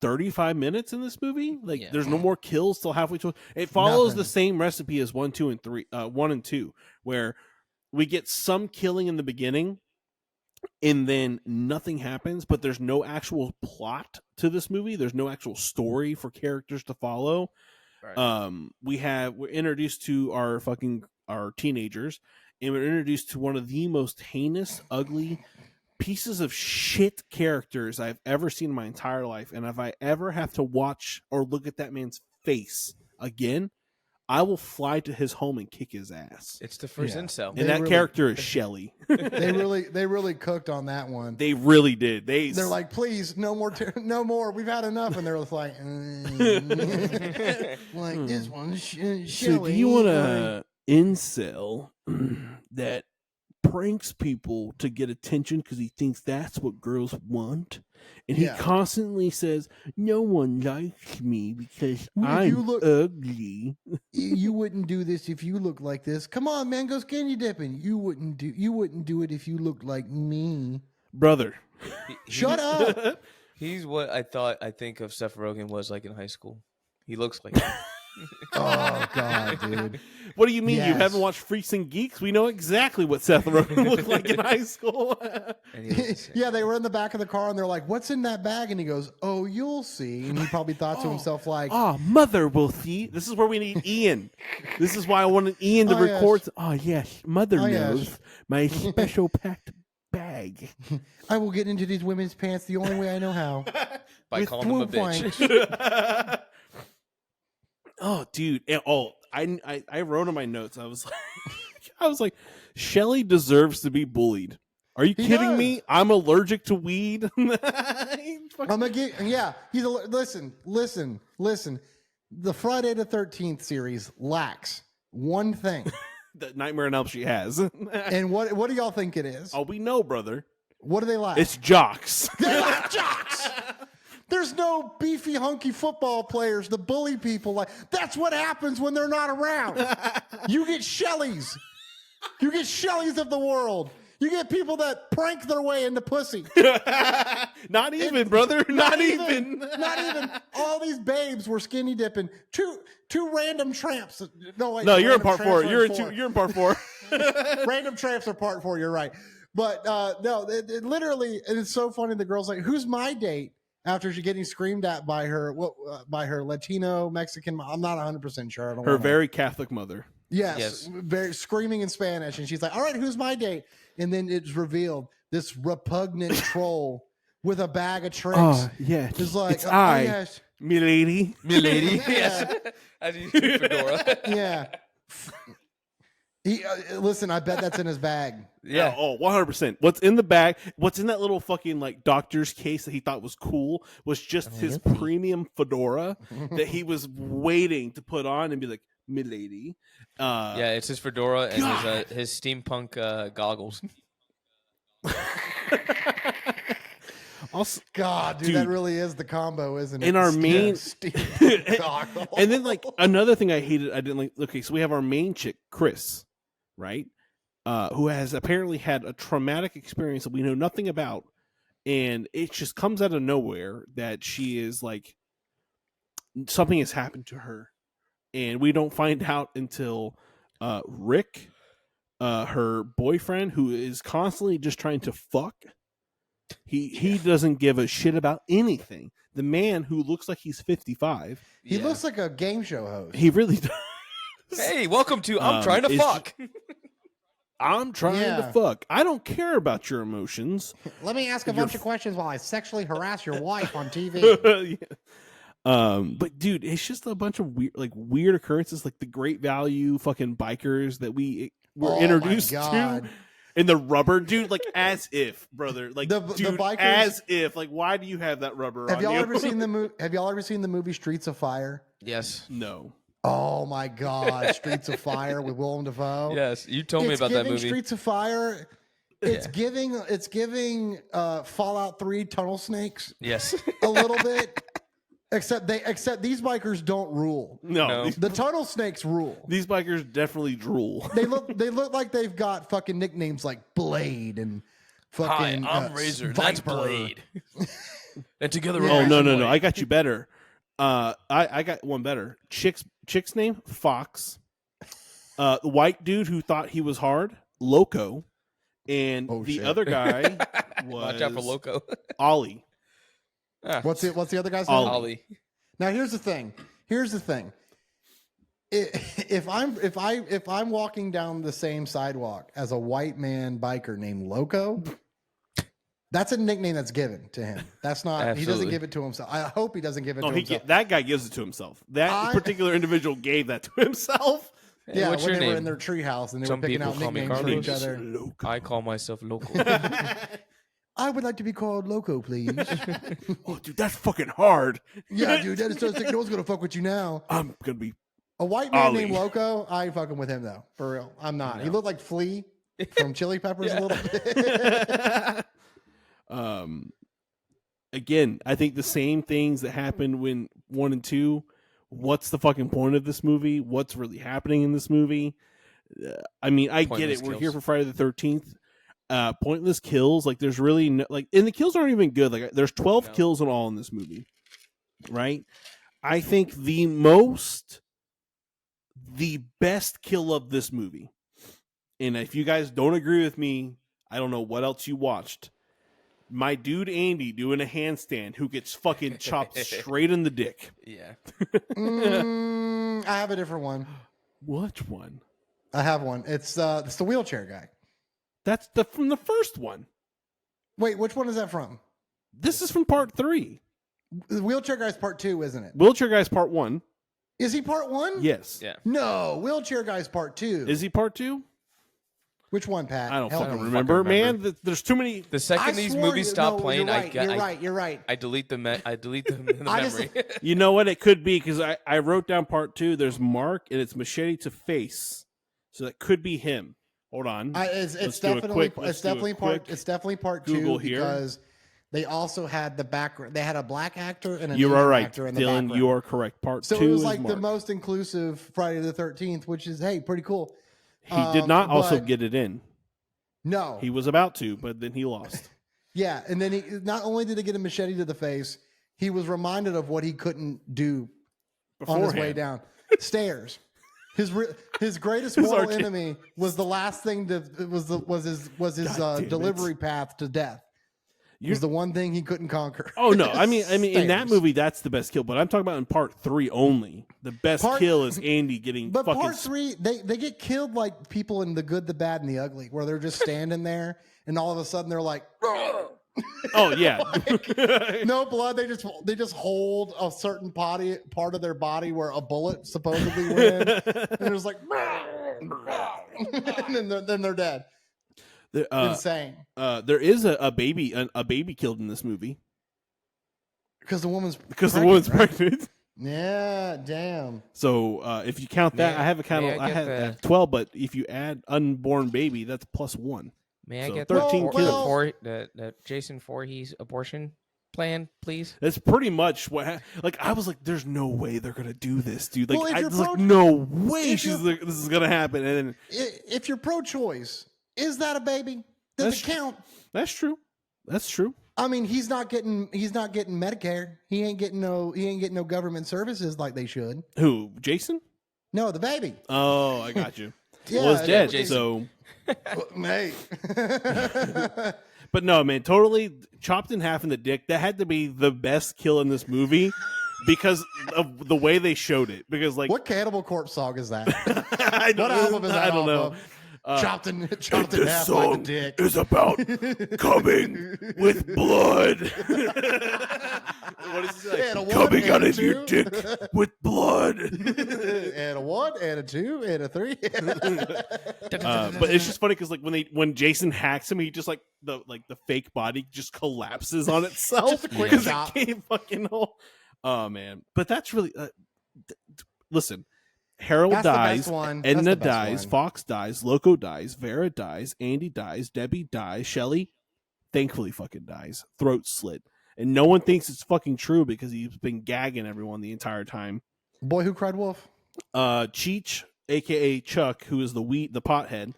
35 minutes in this movie. Like there's no more kills till halfway through. It follows the same recipe as 1 and 2, where we get some killing in the beginning and then nothing happens, but there's no actual plot to this movie. There's no actual story for characters to follow. Right. We're introduced to our teenagers, and we're introduced to one of the most heinous, ugly pieces of shit characters I've ever seen in my entire life. And if I ever have to watch or look at that man's face again, I will fly to his home and kick his ass. It's the first incel. And that character is Shelly. They really cooked on that one. They really did. They're like, please, no more. We've had enough. And they're like, like this one, Shelly. So do you want a incel that pranks people to get attention because he thinks that's what girls want? And he constantly says, no one likes me because I'm ugly. You wouldn't do this if you look like this. Come on, man, go skinny dipping. You wouldn't do it if you looked like me. Brother. Shut up. He's what I think of Seth Rogen was like in high school. He looks like that. Oh, God, dude. What do you mean you haven't watched Freaks and Geeks? We know exactly what Seth Rogen looked like in high school. Yeah, they were in the back of the car, and they're like, what's in that bag? And he goes, oh, you'll see. And he probably thought to himself like, oh, mother will see. This is where we need Ian. This is why I wanted Ian to record. Yes. Oh, yes, mother knows my special packed bag. I will get into these women's pants the only way I know how. By calling them a bitch. Oh, dude. I wrote in my notes. I was like, Shelly deserves to be bullied. Are you kidding me? I'm allergic to weed. Listen. The Friday the 13th series lacks one thing. The Nightmare on Elm Street has. And what do y'all think it is? Oh, we know, brother. What do they lack? It's jocks. They lack jocks. There's no beefy, hunky football players to bully people. Like that's what happens when they're not around. You get Shellys. You get Shellys of the world. You get people that prank their way into pussy. Not even, brother. Not even. Not even. All these babes were skinny dipping. Two random tramps. No, you're in part 4. You're in part 4. Random tramps are part 4. You're right. But no, it literally, and it's so funny. The girl's like, "Who's my date?" After she's getting screamed at by her Latino Mexican, I'm not 100% sure. I don't her very Catholic mother. Yes, very screaming in Spanish, and she's like, "All right, who's my date?" And then it's revealed this repugnant troll with a bag of tricks. Oh yes, it's like yes. Milady. Yes, as you see Fedora. Yeah, He listen. I bet that's in his bag. Yeah. Oh, 100%. What's in the bag? What's in that little fucking like doctor's case that he thought was cool was just his premium fedora that he was waiting to put on and be like, "Milady." Yeah, it's his fedora and his steampunk goggles. Also, God, dude, that really is the combo, isn't it? In our main, goggle. And then like another thing I didn't like. Okay, so we have our main chick, Chris, right? Who has apparently had a traumatic experience that we know nothing about, and it just comes out of nowhere that she is like something has happened to her, and we don't find out until Rick, her boyfriend, who is constantly just trying to fuck. He doesn't give a shit about anything. The man who looks like he's 55. He looks like a game show host. He really does. Hey, welcome to I'm trying to fuck. I'm trying to fuck. I don't care about your emotions. Let me ask a bunch of questions while I sexually harass your wife on TV. But dude, it's just a bunch of weird occurrences, like the great value fucking bikers that we were introduced to. And the rubber, dude, like as if, brother, like the bikers, as if, like, why do you have that rubber? Have y'all ever seen the movie? Have y'all ever seen the movie Streets of Fire? Yes. No. Oh my God, Streets of Fire with Willem Dafoe. Yes, you told me about that movie. Streets of Fire. It's giving Fallout 3 tunnel snakes. Yes. A little bit. Except these bikers don't rule. No. The tunnel snakes rule. These bikers definitely drool. They look like they've got fucking nicknames like Blade and fucking Hi, I'm Razor. That's Blade. And together no. I got you better. I got one better. Chick's name, Fox. The white dude who thought he was hard, Loco. And other guy was watch out for Loco. Ollie. What's the other guy's name? Ollie. Now here's the thing. If I'm walking down the same sidewalk as a white man biker named Loco, that's a nickname that's given to him. That's not. Absolutely. He doesn't give it to himself. I hope he doesn't give it to himself. That guy gives it to himself. That particular individual gave that to himself. Hey, yeah, what's when your they name? were in their treehouse and they Some were picking people out call me nicknames for each Carlos. other. Loco. I call myself Loco. I would like to be called Loco, please. Oh, dude, that's fucking hard. Yeah, dude, that is so sick. No one's gonna fuck with you now. I'm gonna be a white man Ollie. named Loco. I ain't fucking with him though, for real. I'm not. No. He looked like Flea from Chili Peppers a little bit. Again, I think the same things that happened when 1 and 2. What's the fucking point of this movie? What's really happening in this movie? I mean, I get it. We're here for Friday the 13th. Pointless kills. Like, there's really no, like, and the kills aren't even good. Like, there's 12 kills in all in this movie, right? I think the best kill of this movie, and if you guys don't agree with me, I don't know what else you watched. My dude Andy doing a handstand who gets fucking chopped straight in the dick. Yeah. I have a different one. Which one? I have one. It's the wheelchair guy. That's from the first one. Wait, which one is that from? This is from part 3. The wheelchair guy's part 2, isn't it? Wheelchair guy's part 1. Is he part 1? Yes. Yeah. No, wheelchair guy's part 2. Is he part 2? Which one, Pat? I don't fucking remember, man. There's too many. The second these movies stop playing, you're right. I delete them. I delete them in the memory. You know what? It could be because I wrote down part 2. There's Mark and it's machete to face, so that could be him. Hold on. It's definitely part 2 Google because they also had the background. They had a black actor and a you are right, actor in the Dylan. background. You are correct. Part 2 So it was is like Mark. the most inclusive Friday the 13th, which is pretty cool. He did not also get it in. No, he was about to, but then he lost. Yeah, and then he not only did he get a machete to the face, he was reminded of what he couldn't do on his way down stairs. His greatest mortal enemy was the last thing was his delivery path to death. Was the one thing he couldn't conquer. Oh no, I mean in that movie that's the best kill, but I'm talking about in part 3 only. The best kill is Andy getting. But fucking part 3, they get killed like people in The Good, the Bad, and the Ugly, where they're just standing there, and all of a sudden they're like, oh yeah, no blood. They just hold a certain part of their body where a bullet supposedly went in, and it's like, and then they're dead. Insane. There is a baby killed in this movie because the woman's pregnant. Yeah, damn. So if you count that, I have 12, but if you add unborn baby, that's +1. May I get 13 kills. The Jason Voorhees abortion plan, please? That's pretty much what. I was like, "There's no way they're gonna do this, dude." No way this is gonna happen. And then, if you're pro-choice, is that a baby? Does it count? That's true. That's true. I mean, he's not getting Medicare. He ain't getting no government services like they should. Who? Jason? No, the baby. Oh, I got you. Yeah, it's dead. So, mate. But no, man, totally chopped in half in the dick. That had to be the best kill in this movie because of the way they showed it. Because what Cannibal Corpse song is that? What album is that? I don't know. Chopped in half like a dick. Is about coming with blood. What is it like? Coming out of your dick with blood. And a 1 and a 2 and a 3. But it's just funny because when Jason hacks him, he just the fake body just collapses on itself. Just a quick shot. It can't fucking hold. Oh man! But that's really listen. Harold dies, Edna dies, Fox dies, Loco dies, Vera dies, Andy dies, Debbie dies, Shelly thankfully fucking dies, throat slit. And no one thinks it's fucking true because he's been gagging everyone the entire time. Boy Who Cried Wolf. Cheech, a.k.a. Chuck, who is the pothead.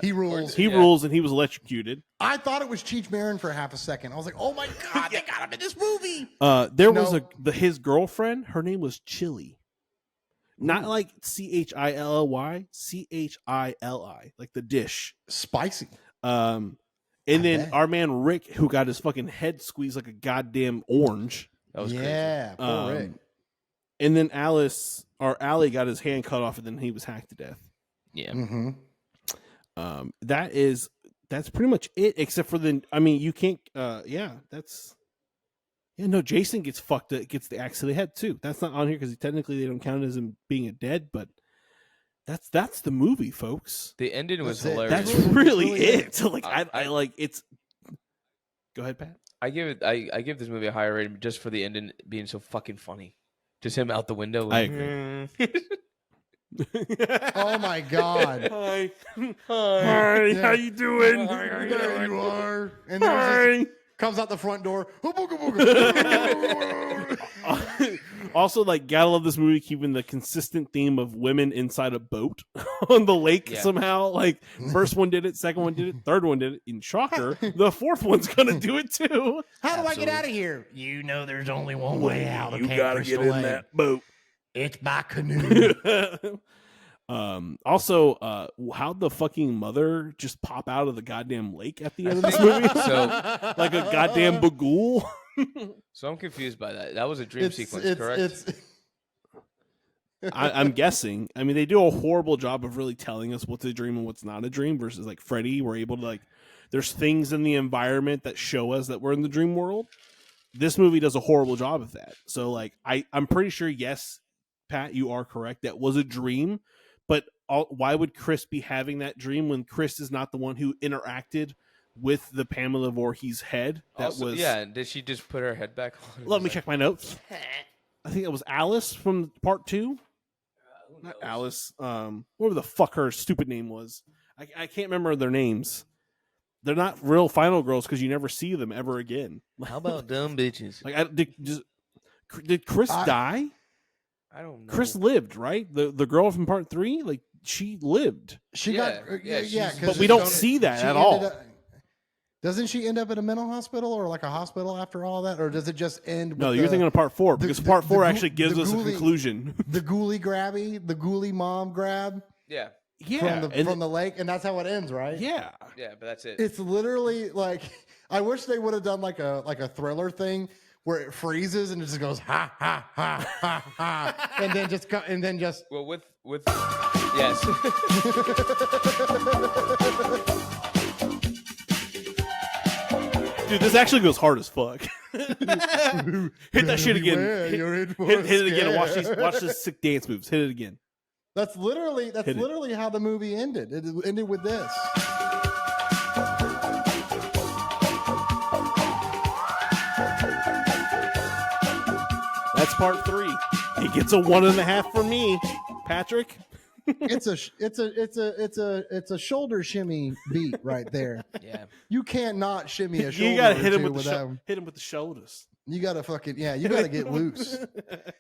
He rules. He rules, and he was electrocuted. I thought it was Cheech Marin for half a second. I was like, oh my God, they got him in this movie. Was his girlfriend, her name was Chili. Not like Chilly, Chili, like the dish. Spicy. And then our man Rick, who got his fucking head squeezed like a goddamn orange. That was crazy. Yeah, poor Rick. And then Allie got his hand cut off, and then he was hacked to death. Yeah. Mm-hmm. That's pretty much it, except for you can't. No, Jason gets fucked. Gets the axe to the head too. That's not on here because technically they don't count as him being a dead, but that's the movie, folks. The ending was hilarious. That's really it. So I like it's. Go ahead, Pat. I give this movie a higher rating just for the ending being so fucking funny. Just him out the window. I agree. Oh my God! Hi, yeah. How you doing? There you are. And then comes out the front door. Also, gotta love this movie keeping the consistent theme of women inside a boat on the lake somehow. First one did it, second one did it, third one did it. In shocker, the fourth one's gonna do it too. How do I get out of here? You know, there's only one way out. You gotta get in that boat. It's my canoe. Also, how'd the fucking mother just pop out of the goddamn lake at the end of this movie? Like a goddamn bagool. So I'm confused by that. That was a dream sequence, correct? I'm guessing. I mean, they do a horrible job of really telling us what's a dream and what's not a dream. Versus Freddy, we're able to there's things in the environment that show us that we're in the dream world. This movie does a horrible job of that. So I'm pretty sure, yes, Pat, you are correct. That was a dream. But why would Chris be having that dream when Chris is not the one who interacted with the Pamela Voorhees head? Did she just put her head back on? Let me check my notes. I think it was Alice from part 2. Not Alice. Whatever the fuck her stupid name was. I can't remember their names. They're not real final girls because you never see them ever again. How about dumb bitches? Did Chris die? I don't know. Chris lived, right? The girl from part 3, she lived. But we don't see that at all. Doesn't she end up at a mental hospital or a hospital after all that, or does it just end? With you're thinking of part 4 because part 4 actually gives us a conclusion. The ghoulie mom grab. Yeah. From the lake, and that's how it ends, right? Yeah. Yeah, but that's it. It's literally I wish they would have done like a thriller thing where it freezes and it just goes ha ha ha ha ha, and then just well with yes. Dude, this actually goes hard as fuck. Hit that shit again. Hit it again and watch these sick dance moves. Hit it again. That's literally how the movie ended. It ended with this. That's part 3. He gets a 1.5 from me, Patrick. It's a shoulder shimmy beat right there. Yeah, you can't not shimmy a shoulder. You gotta hit him with hit him with the shoulders. You gotta you gotta get loose.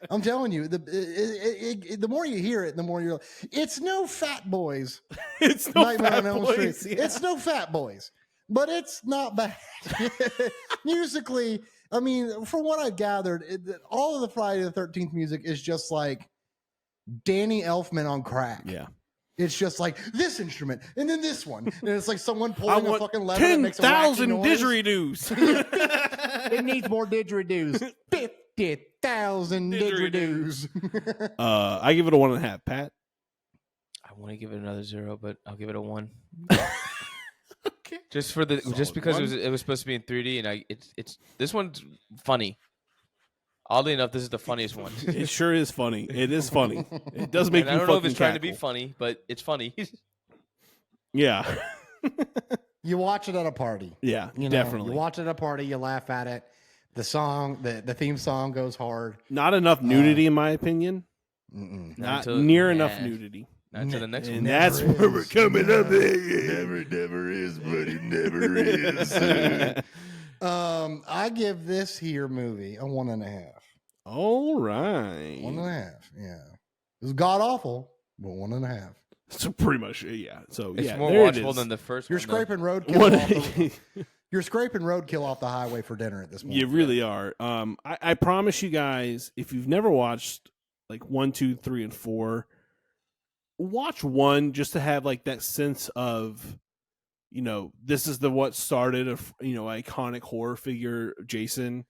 I'm telling you, the more you hear it, the more you're like, it's no Fat Boys. It's no Nightmare Fat on Elm Boys. Street. Yeah. It's no Fat Boys, but it's not bad. Musically, I mean, from what I've gathered, all of the Friday the 13th music is just like Danny Elfman on crack. Yeah. It's just like this instrument and then this one. And it's like someone pulling a fucking lever that makes a 10,000 wacky noise. didgeridoos. It needs more didgeridoos. 50,000 didgeridoos. I give it a 1.5. Pat? I want to give it another 0, but I'll give it a 1. Okay. Just because one. it was supposed to be in 3D, and it's this one's funny. Oddly enough, this is the funniest one. It sure is funny. It is funny. It does make and you I don't know if fucking it's trying to be cackle. funny, but it's funny. Yeah. You watch it at a party. Yeah, You know, definitely. You watch it at a party, you laugh at it. The song, the theme song goes hard. Not enough nudity, in my opinion. Mm-mm. Not until- near yeah. enough nudity. Not until the next And one. that's Never where we're is. coming up. Never is, buddy. Never is. I give this here movie a 1.5. All right. 1.5. Yeah. It was god awful, but 1.5. So pretty much, yeah. So It's yeah, more there it watchable is. than the first You're one. though. scraping roadkill What- off you're scraping roadkill off the highway for dinner at this point. You really are. I promise you guys, if you've never watched like 1, 2, 3, and 4, watch 1 just to have like that sense of, this is what started a iconic horror figure, Jason.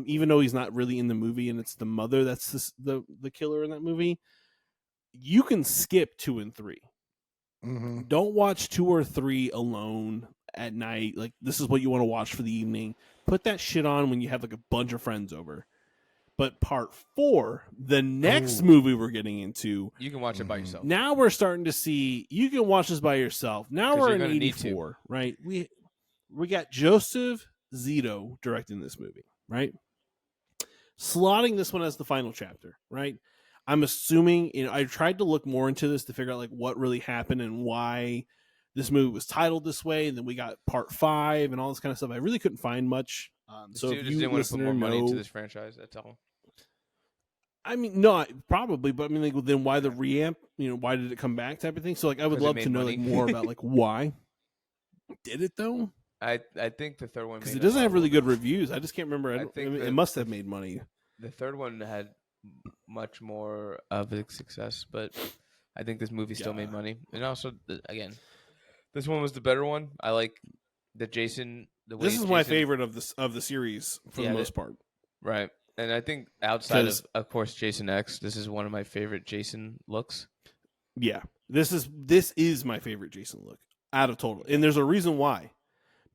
Even though he's not really in the movie and it's the mother that's the killer in that movie, you can skip 2 and 3. Mm-hmm. Don't watch 2 or 3 alone at night. Like, this is what you want to watch for the evening. Put that shit on when you have like a bunch of friends over. But part 4, the next movie we're getting into, You can watch it by yourself. now we're starting to see you can watch this by yourself. Now 'Cause we're you're in gonna need to. 84, right? We got Joseph Zito directing this movie, right? Slotting this one as the final chapter, right? I'm assuming, I tried to look more into this to figure out like what really happened and why this movie was titled this way, and then we got part 5 and all this kind of stuff. I really couldn't find much. So Dude if just you didn't want to put listener more money into know- this franchise. That's all. I mean, no, probably, but I mean, like, then why the reamp? Why did it come back? Type of thing. So, like, I would 'Cause it love made to know money. like more about like why did it though? I think the third one Because made it doesn't a lot have really more. good reviews. I just can't remember. I think it that- must have made money. The third one had much more of a success, but I think this movie still made Yeah. money. And also, again, this one was the better one. I like the Jason. The way This is my Jason- favorite of the series for Yeah, the most part. right? And I think outside 'Cause- of course, Jason X, this is one of my favorite Jason looks. Yeah, this is my favorite Jason look out of total, and there's a reason why.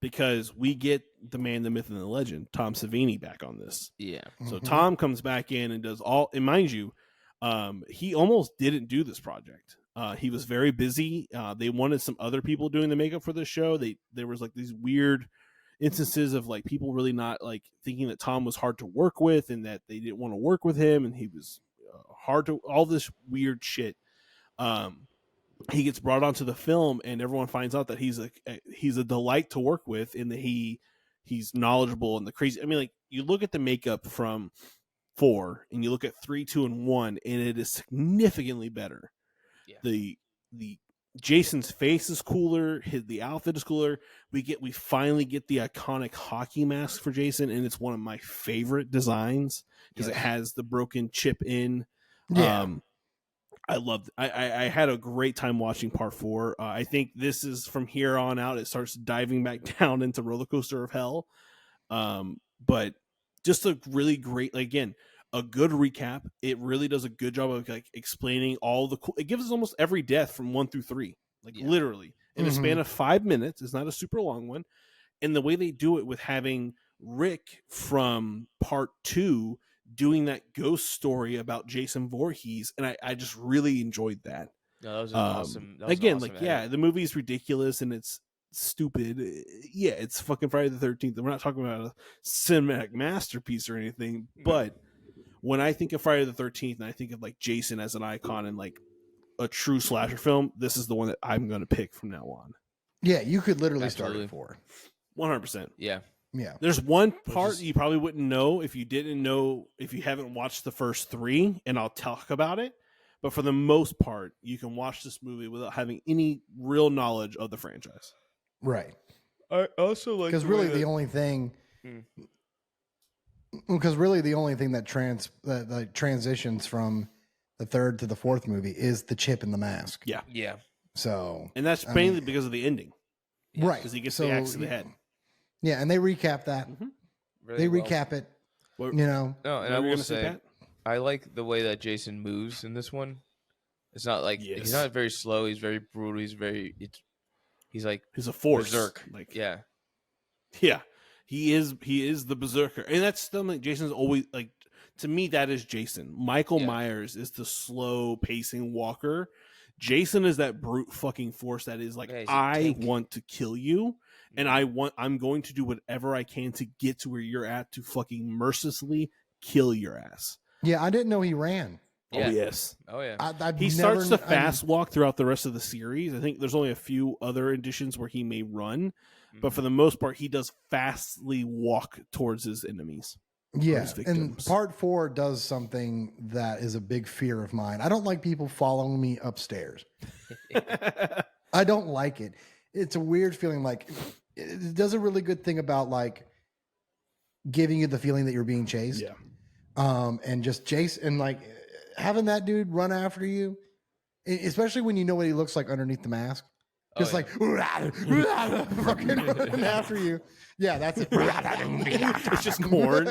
Because we get the man, the myth, and the legend, Tom Savini, back on this. Yeah, So Mhm. Tom comes back in and does all. And mind you, he almost didn't do this project. He was very busy. They wanted some other people doing the makeup for the show. There was like these weird instances of like people really not like thinking that Tom was hard to work with and that they didn't want to work with him, and he was hard to all this weird shit. He gets brought onto the film, and everyone finds out that he's a delight to work with, and that he's knowledgeable and the crazy. I mean, like, you look at the makeup from 4, and you look at 3, 2, and 1, and it is significantly better. Yeah. The Jason's face is cooler. The outfit is cooler. We finally get the iconic hockey mask for Jason, and it's one of my favorite designs because it has the broken chip in. Yeah. I loved. I had a great time watching part 4. I think this is from here on out. It starts diving back down into roller coaster of hell. But just a really great, again, a good recap. It really does a good job of like explaining all the cool. It gives us almost every death from 1 through 3, like literally in a span of 5 minutes. It's not a super long one, and the way they do it with having Rick from part 2 doing that ghost story about Jason Voorhees, and I just really enjoyed that. No, that was an awesome. That was Again, an awesome like yeah, the movie's ridiculous and it's stupid. Yeah, it's fucking Friday the 13th. We're not talking about a cinematic masterpiece or anything, but when I think of Friday the 13th and I think of like Jason as an icon and like a true slasher film, this is the one that I'm going to pick from now on. Yeah, you could literally start at 4. 100%. Yeah. Yeah. There's one part you probably wouldn't know if you didn't know, if you haven't watched the first 3, and I'll talk about it. But for the most part, you can watch this movie without having any real knowledge of the franchise. Right. I also like because really the only thing, that transitions from the 3rd to the 4th movie is the chip in the mask. Yeah. Yeah. So, and that's mainly because of the ending, right? Because he gets the axe to the head. Yeah, and they recap that. Really recap it. What, you know. No, and I will say, I like the way that Jason moves in this one. It's not like he's not very slow. He's very brutal. He's a force. Berserk. Like yeah. He is the berserker, and that's something Jason's always like. To me, that is Jason. Michael Myers is the slow pacing walker. Jason is that brute fucking force that is like, I want to kill you, and I'm going to do whatever I can to get to where you're at to fucking mercilessly kill your ass. Yeah, I didn't know he ran. Yeah. Oh yes. Oh yeah. He starts to fast walk throughout the rest of the series. I think there's only a few other editions where he may run, but for the most part, he does fastly walk towards his enemies. Yeah, and part 4 does something that is a big fear of mine. I don't like people following me upstairs. I don't like it. It's a weird feeling. Like it does a really good thing about like giving you the feeling that you're being chased. Yeah. And just chase and like having that dude run after you, especially when you know what he looks like underneath the mask. Just fucking running after you. Yeah, that's it. It's just corn.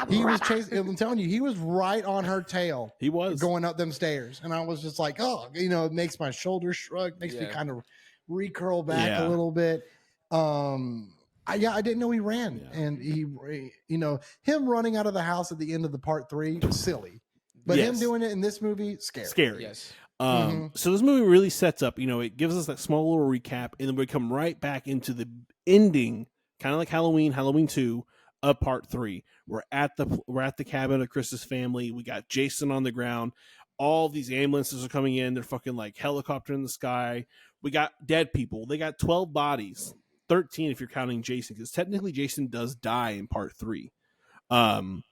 He was chasing. I'm telling you, he was right on her tail. He was going up them stairs, and I was just like, oh, it makes my shoulders shrug, makes me kind of recurl back a little bit. I didn't know he ran, and him running out of the house at the end of the part 3 was silly, but him doing it in this movie, scary. Yes. So this movie really sets up, it gives us that small little recap, and then we come right back into the ending, kind of like Halloween 2 of part 3. We're at the cabin of Chris's family. We got Jason on the ground. All these ambulances are coming in. They're fucking like helicopter in the sky. We got dead people. They got 12 bodies, 13 if you're counting Jason, because technically Jason does die in part 3, quote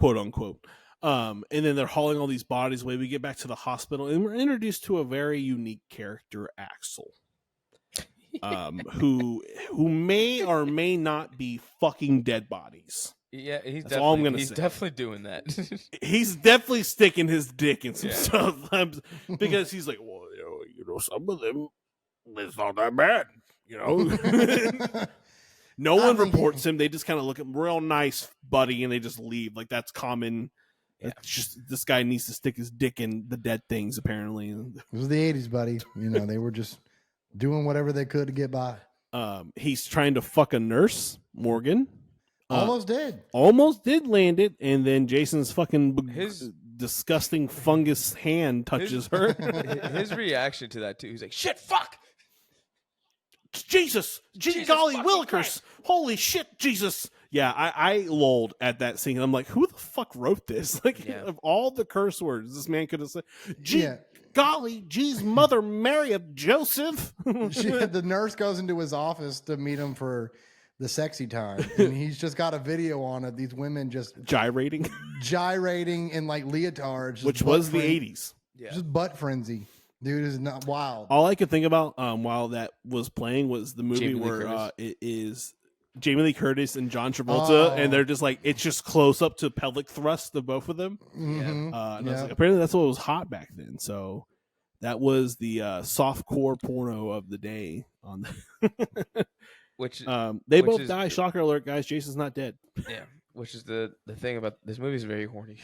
unquote. And then they're hauling all these bodies away. We get back to the hospital, and we're introduced to a very unique character, Axel, who may or may not be fucking dead bodies. Yeah, he's definitely doing that. He's definitely sticking his dick in some stuff because he's like, well, some of them, it's not that bad, No one reports him. They just kind of look at him, real nice, buddy, and they just leave. Like that's common. Yeah. It's just this guy needs to stick his dick in the dead things, apparently. It was the 80s, buddy. They were just doing whatever they could to get by. He's trying to fuck a nurse, Morgan. Almost did land it, and then Jason's fucking disgusting fungus hand touches her. His reaction to that, too. He's like, shit, fuck! Jesus golly willikers, holy shit, Jesus. Yeah, I lolled at that scene. I'm like, who the fuck wrote this? Like, of all the curse words this man could have said, golly, geez, Mother Mary of Joseph. The nurse goes into his office to meet him for the sexy time, and he's just got a video on of these women just gyrating in like leotards, which was the 80s. Yeah, just butt frenzy. Dude is not wild. All I could think about while that was playing was the movie where it is Jamie Lee Curtis and John Travolta, and they're just like, it's just close up to pelvic thrust of both of them. And I was like, apparently that's what was hot back then. So that was the soft core porno of the day. On they both die. Shocker alert, guys! Jason's not dead. Yeah, which is the thing about this movie is very horny.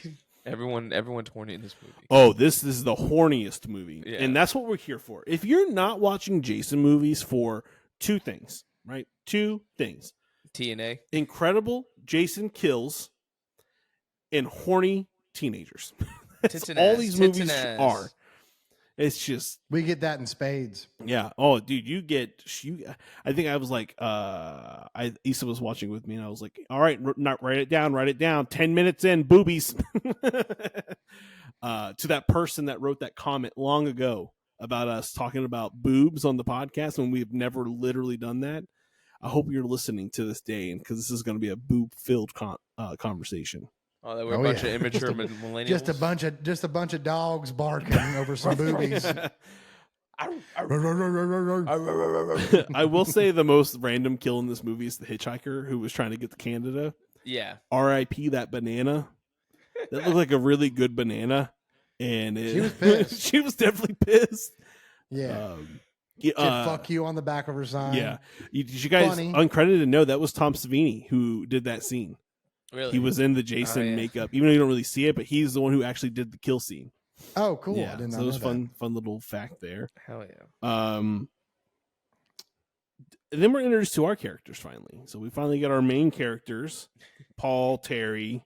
Everyone's horny in this movie. Oh, this is the horniest movie, and that's what we're here for. If you're not watching Jason movies for two things, right? Two things. TNA. Incredible Jason kills and horny teenagers. That's all these movies are. It's just we get that in spades. Yeah. Oh, dude, I think I was like, Issa was watching with me, and I was like, all right, write it down. 10 minutes in, boobies. To that person that wrote that comment long ago about us talking about boobs on the podcast when we've never literally done that. I hope you're listening to this day, and because this is going to be a boob-filled conversation. Oh, that we're a bunch of immature millennials. Just a bunch of dogs barking over some boobies. I will say the most random kill in this movie is the hitchhiker who was trying to get to Canada. Yeah. R.I.P. that banana. That looked like a really good banana, and she was pissed. She was definitely pissed. Yeah. Fuck you on the back of her sign. Yeah. Did you guys uncredited know that was Tom Savini who did that scene? Really? He was in the Jason makeup, even though you don't really see it, but he's the one who actually did the kill scene. Oh, cool. Yeah, I didn't so know it was that. fun little fact there. Hell yeah. And then we're introduced to our characters finally. So we finally get our main characters: Paul, Terry,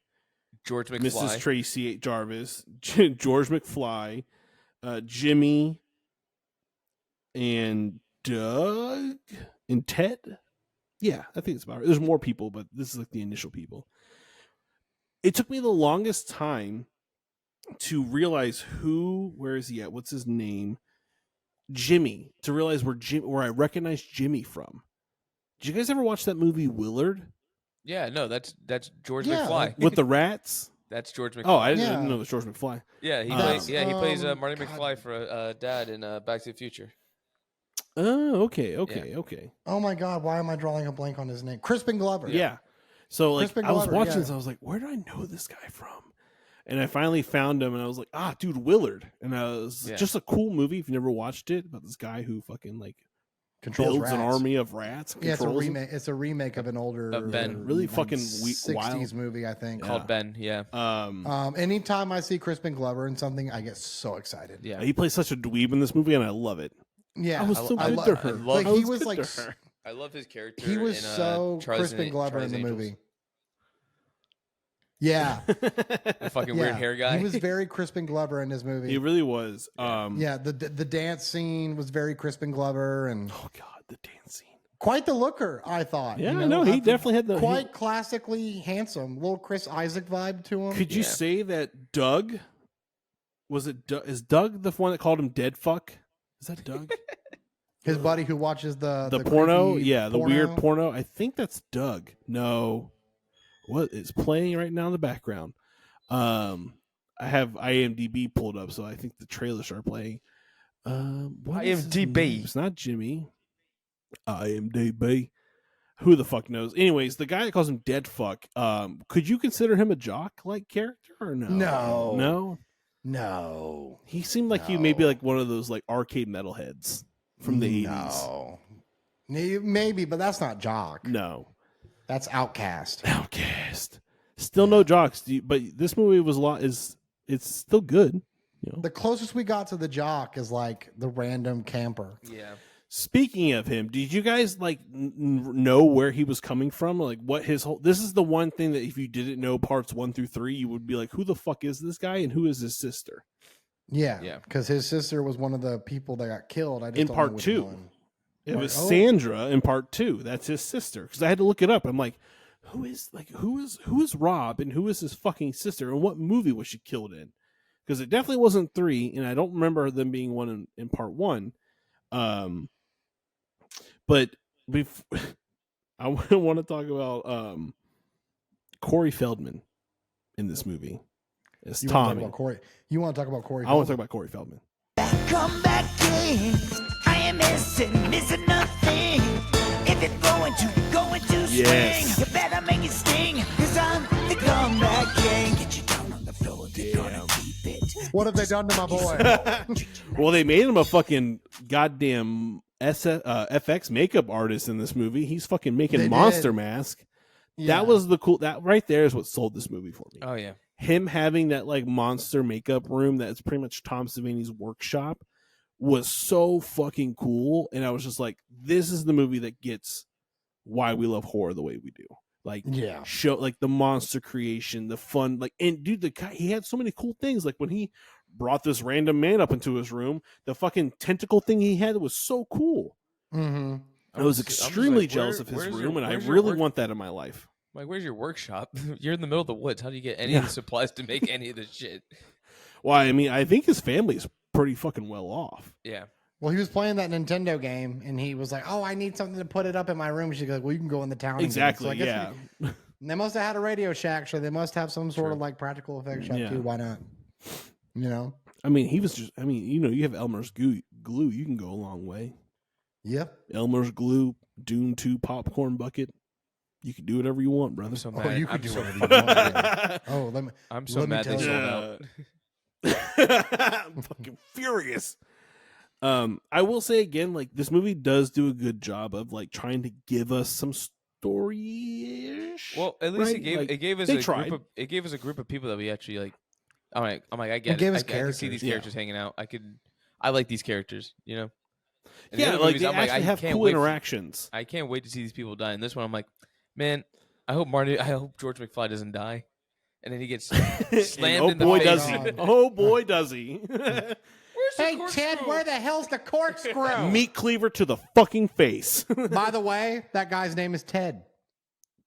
George McFly, Mrs. Tracy Jarvis, George McFly, Jimmy, and Doug, and Ted. Yeah, I think it's about right. There's more people, but this is like the initial people. It took me the longest time to realize where is he at? What's his name? Jimmy. To realize where I recognize Jimmy from. Did you guys ever watch that movie Willard? Yeah, no, that's George McFly with the rats. That's George McFly. Oh, I didn't know it was George McFly. Yeah, he plays Marty McFly for Dad in Back to the Future. Oh, okay. Oh my God, why am I drawing a blank on his name? Crispin Glover. Yeah. So like Crispin I was Glover, watching this, I was like, where do I know this guy from? And I finally found him, and I was like, dude, Willard. And I was just a cool movie if you never watched it, about this guy who fucking like controls builds an army of rats. Yeah, it's a remake. It's a remake of an older Ben, really fucking 60s wild movie, I think, called Ben. Yeah. Anytime I see Crispin Glover in something, I get so excited. Yeah, he plays such a dweeb in this movie, and I love it. Yeah, I was so good to her. I love his character. He was so Crispin Glover in the movie. Yeah, the fucking weird hair guy. He was very Crispin Glover in his movie. He really was. The dance scene was very Crispin Glover, and oh god, the dance scene. Quite the looker, I thought. Yeah, no, he definitely had the quite classically handsome, little Chris Isaac vibe to him. Could you say that Doug? Is Doug the one that called him dead fuck? Is that Doug? His buddy who watches the porno? Yeah, the weird porno. I think that's Doug. No. What is playing right now in the background? I have IMDb pulled up, so I think the trailers are playing. IMDb. It's not Jimmy. IMDb. Who the fuck knows? Anyways, the guy that calls him dead fuck, could you consider him a jock-like character or no? No. He seemed like he may be like one of those like arcade metalheads from the 80s. Maybe, but that's not jock. No. That's Outcast. Still no jocks, but this movie was it's still good. You know? The closest we got to the jock is like the random camper. Yeah. Speaking of him, did you guys like know where he was coming from? Like what his whole? This is the one thing that if you didn't know parts 1 through 3, you would be like, "Who the fuck is this guy?" and who is his sister? Yeah, because his sister was one of the people that got killed. In part 2. It was Sandra in part 2. That's his sister. Because I had to look it up. I'm like, who is Rob and who is his fucking sister and what movie was she killed in? Because it definitely wasn't 3, and I don't remember them being one in part 1. But I want to talk about Corey Feldman in this movie. It's Tommy. You want to talk about Corey? I want to talk about Corey Feldman. Come back in. I am missing nothing. If it's going to swing, you better make it sting. Cause I'm the comeback king. Get you down on the floor, they're gonna keep it. What have they done to my boy? Well, they made him a fucking goddamn FX makeup artist in this movie. He's fucking making Monster Mask. Yeah. That was that right there is what sold this movie for me. Oh yeah. Him having that like monster makeup room that's pretty much Tom Savini's workshop was so fucking cool. And I was just like, this is the movie that gets why we love horror the way we do. Like, Yeah. show like the monster creation, the fun, like, and dude, the guy, he had so many cool things. Like when he brought this random man up into his room, the fucking tentacle thing he had was so cool. Mm-hmm. I was extremely jealous of his room, and I really want that in my life. Like, where's your workshop? You're in the middle of the woods. How do you get any of the supplies to make any of this shit? Well, I mean, I think his family's pretty fucking well off. Yeah. Well, he was playing that Nintendo game, and he was like, "Oh, I need something to put it up in my room." She's like, "Well, you can go in the town." Exactly. So yeah. They must have had a Radio Shack, so they must have some sort of like practical effects shop too. Why not? You know. I mean, he was just. I mean, you know, you have Elmer's glue. You can go a long way. Yep. Elmer's glue, Dune 2 popcorn bucket. You can do whatever you want, brother. I'm so mad. You can do so whatever you want. Oh, I'm so mad they sold out. I'm fucking furious. I will say again, like, this movie does do a good job of like trying to give us some story-ish. Well, at least right? it gave us a group of people that we actually like. I'm like, I get it. I can see these characters hanging out. I like these characters, you know. And yeah, like they actually have cool interactions. I can't wait to see these people die. And this one, I'm like, man, I hope George McFly doesn't die, and then he gets slammed in the face. Does he? Oh boy, does he! Hey Ted, where the hell's the corkscrew? Meat cleaver to the fucking face. By the way, that guy's name is Ted.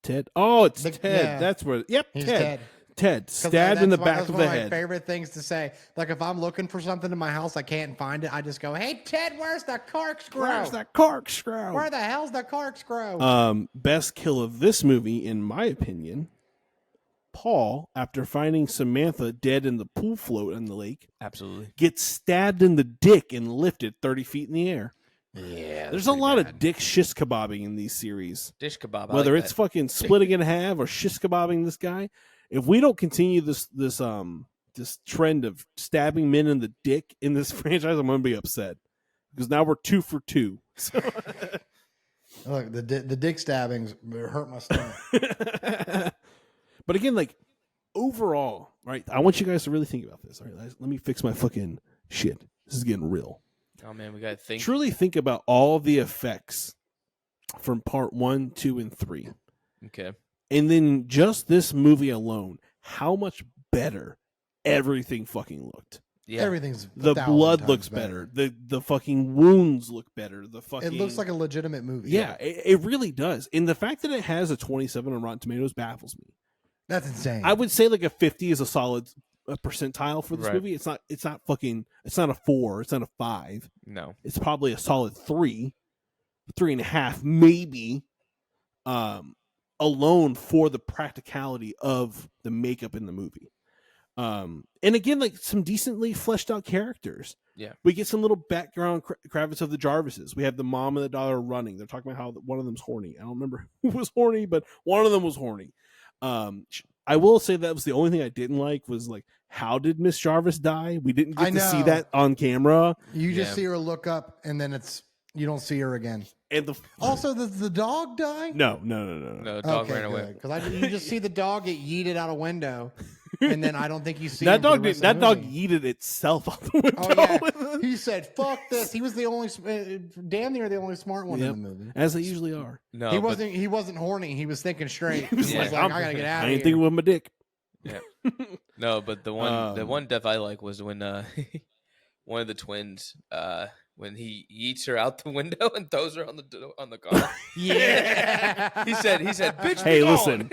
Ted. Oh, it's Ted. Yeah. That's where. Yep, He's Ted. Ted stabbed in the back of the head. That's one of my favorite things to say. Like if I'm looking for something in my house, I can't find it. I just go, "Hey Ted, where's the corkscrew? Where's the corkscrew? Where the hell's the corkscrew?" Best kill of this movie, in my opinion, Paul, after finding Samantha dead in the pool float in the lake, absolutely gets stabbed in the dick and lifted 30 feet in the air. Yeah, there's a lot of dick shish kebabbing in these series. Dish kebab, whether it's fucking splitting in half or shish kebabbing this guy. If we don't continue this trend of stabbing men in the dick in this franchise, I'm gonna be upset because now we're 2 for 2. So look, the dick stabbings hurt my stomach. But again, like overall, right? I want you guys to really think about this. All right, let me fix my fucking shit. This is getting real. Oh man, we gotta think. Truly think about all the effects from part 1, 2, and 3. Okay. And then just this movie alone, how much better everything fucking looked. Yeah. Everything's the blood looks better. The fucking wounds look better. The fucking it looks like a legitimate movie. Yeah, it really does. And the fact that it has a 27 on Rotten Tomatoes baffles me. That's insane. I would say like a 50 is a solid percentile for this movie. It's not a 4. It's not a 5. No, it's probably a solid 3, 3.5, maybe. Alone for the practicality of the makeup in the movie. And again, like some decently fleshed out characters. Yeah. We get some little background Kravitz of the Jarvises. We have the mom and the daughter running. They're talking about how one of them's horny. I don't remember who was horny, but one of them was horny. I will say that was the only thing I didn't like was like, how did Miss Jarvis die? We didn't get to see that on camera. You just see her look up and then you don't see her again. And also, does the dog die? No. The dog ran away. Because you just see the dog get yeeted out a window, and then I don't think you see that dog. That dog yeeted itself out the window. Oh yeah, he said, "Fuck this." He was the only, damn near the only smart one in the movie, as they usually are. No, he wasn't. He wasn't horny. He was thinking straight. He was like, "I gotta get out of here." I ain't thinking with my dick. Yeah. No, but the one death I like was when one of the twins. When he eats her out the window and throws her on the car. Yeah. he said, bitch, hey, listen.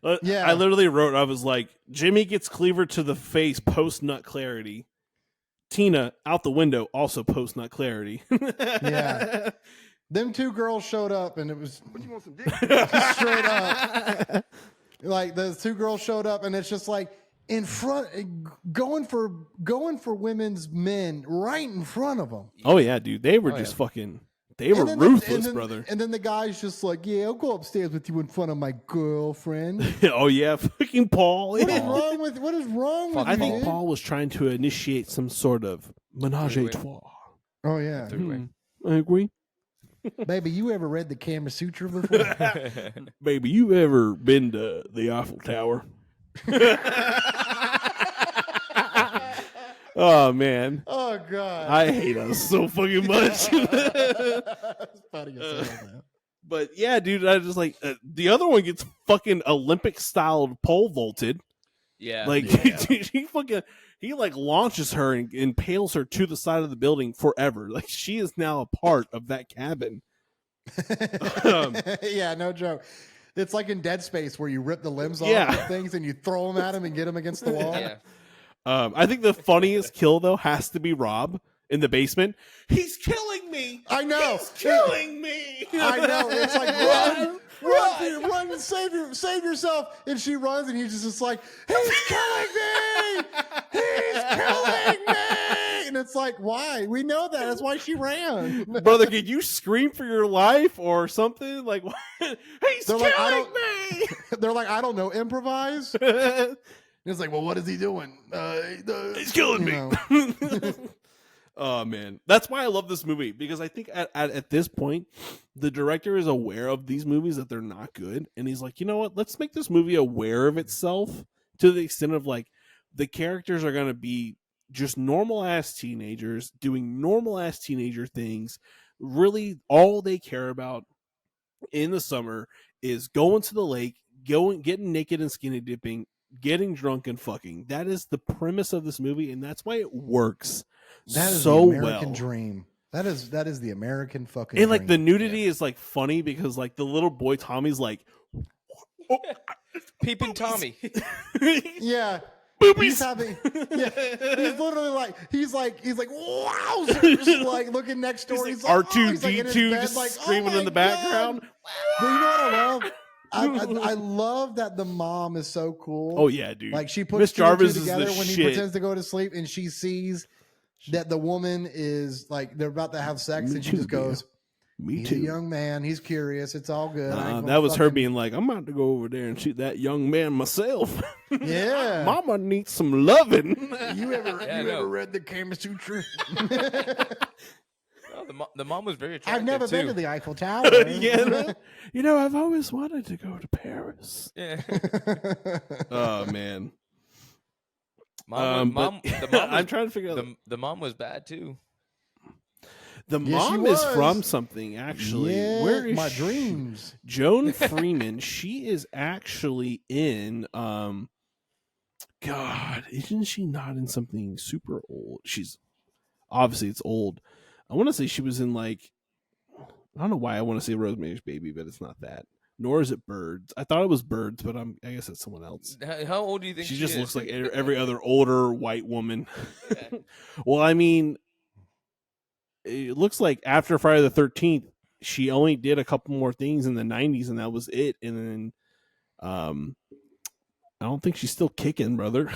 I literally wrote, I was like, Jimmy gets cleaver to the face post nut clarity. Tina out the window also post nut clarity. Yeah. Them two girls showed up and it was What, you want some dick? straight up. Like the two girls showed up and it's just like in front, going for women's men right in front of them. Oh yeah, dude, they were just fucking. They were ruthless, brother. And then the guy's just like, "Yeah, I'll go upstairs with you in front of my girlfriend." Oh yeah, fucking Paul. What is wrong with you? I think Paul was trying to initiate some sort of menage a trois. Oh yeah, I agree. Baby, you ever read the Kama Sutra before? Baby, you ever been to the Eiffel Tower? Oh man! Oh god! I hate us so fucking much. I was proud of yourself, man. But yeah, dude, I just like the other one gets fucking Olympic style pole vaulted. Yeah. Like he like launches her and impales her to the side of the building forever. Like she is now a part of that cabin. Yeah, no joke. It's like in Dead Space where you rip the limbs off of things and you throw them at him and get them against the wall. Yeah. I think the funniest kill though has to be Rob in the basement. He's killing me. I know. He's killing me. I know. It's like run and save yourself. And she runs and he's just like, he's killing me. He's killing me. And it's like, why? We know that. That's why she ran. Brother, could you scream for your life or something? Like, what? He's killing me. They're like, I don't know, improvise. It's like, well, what is he doing? He's killing me. Oh man, that's why I love this movie, because I think at this point the director is aware of these movies that they're not good, and he's like, you know what, let's make this movie aware of itself to the extent of like the characters are going to be just normal ass teenagers doing normal ass teenager things. Really all they care about in the summer is going to the lake, getting naked and skinny dipping, getting drunk and fucking. That is the premise of this movie, and that's why it works. That is so the American well. dream. That is the American fucking and like dream. the nudity is like funny because like the little boy Tommy's like Peeping Tommy. Yeah. Boobies. He's having he's literally like he's like wowzers, like looking next door. He's He's like like, he's like in his R2D2 bed, just like, screaming oh in the my background. God. But you know what I love? I love that the mom is so cool. Oh yeah, dude. Like she puts Miss two and two Jarvis is together the when he shit. pretends to go to sleep, and she sees that the woman is like they're about to have sex, Me and she too, just goes, Me "He's too. a young man. He's curious. It's all good." I ain't gonna That was her fucking-" being like, I'm about to go over there and shoot that young man myself. Yeah. Mama needs some loving. You ever no. read the Kama Sutra? No, the mom was very attractive. I've never too. been to the Eiffel Tower. Yeah, you know, I've always wanted to go to Paris. Yeah. Oh man. The mom I'm trying to figure out the mom was bad too. the Yes, she mom is was. from something actually. Yeah, Where is my she? dreams. Joan Freeman. She is actually in God, isn't she not in something super old? She's obviously it's old. I want to say she was in like, I don't know why I want to say Rosemary's Baby, but it's not that. Nor is it Birds. I thought it was Birds, but I guess it's someone else. How old do you think She she just is? looks like every other older white woman. Yeah. Well, I mean, it looks like after Friday the 13th, she only did a couple more things in the 90s, and that was it. And then, I don't think she's still kicking, brother.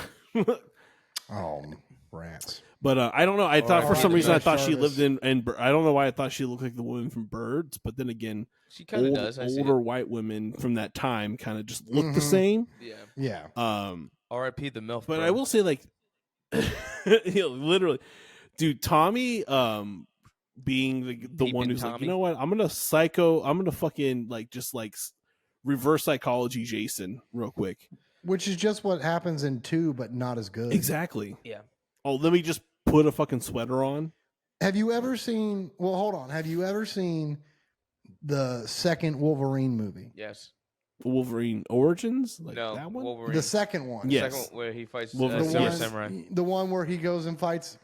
Oh, rats. But I don't know. I thought for R.I.P. some reason I Miss thought she Jarvis. lived in I don't know why I thought she looked like the woman from Birds. But then again, She kind of does. I see older it. white women from that time kind of just look the Mhm. same. Yeah. Yeah. R.I.P. the MILF. But bro. I will say, like, literally, dude, Tommy, being the one Peeping who's like, Tommy. you know what, I'm gonna fucking like just like reverse psychology Jason real quick. Which is just what happens in 2, but not as good. Exactly. Yeah. Oh, let me just put a fucking sweater on. Have you ever seen? Well, hold on. Have you ever seen the second Wolverine movie? Yes. Wolverine Origins, like No. that one. Wolverine. The second one. Yeah. Second Yes. one where he fights Wolverine. The Silver one, Samurai. the one where he goes and fights,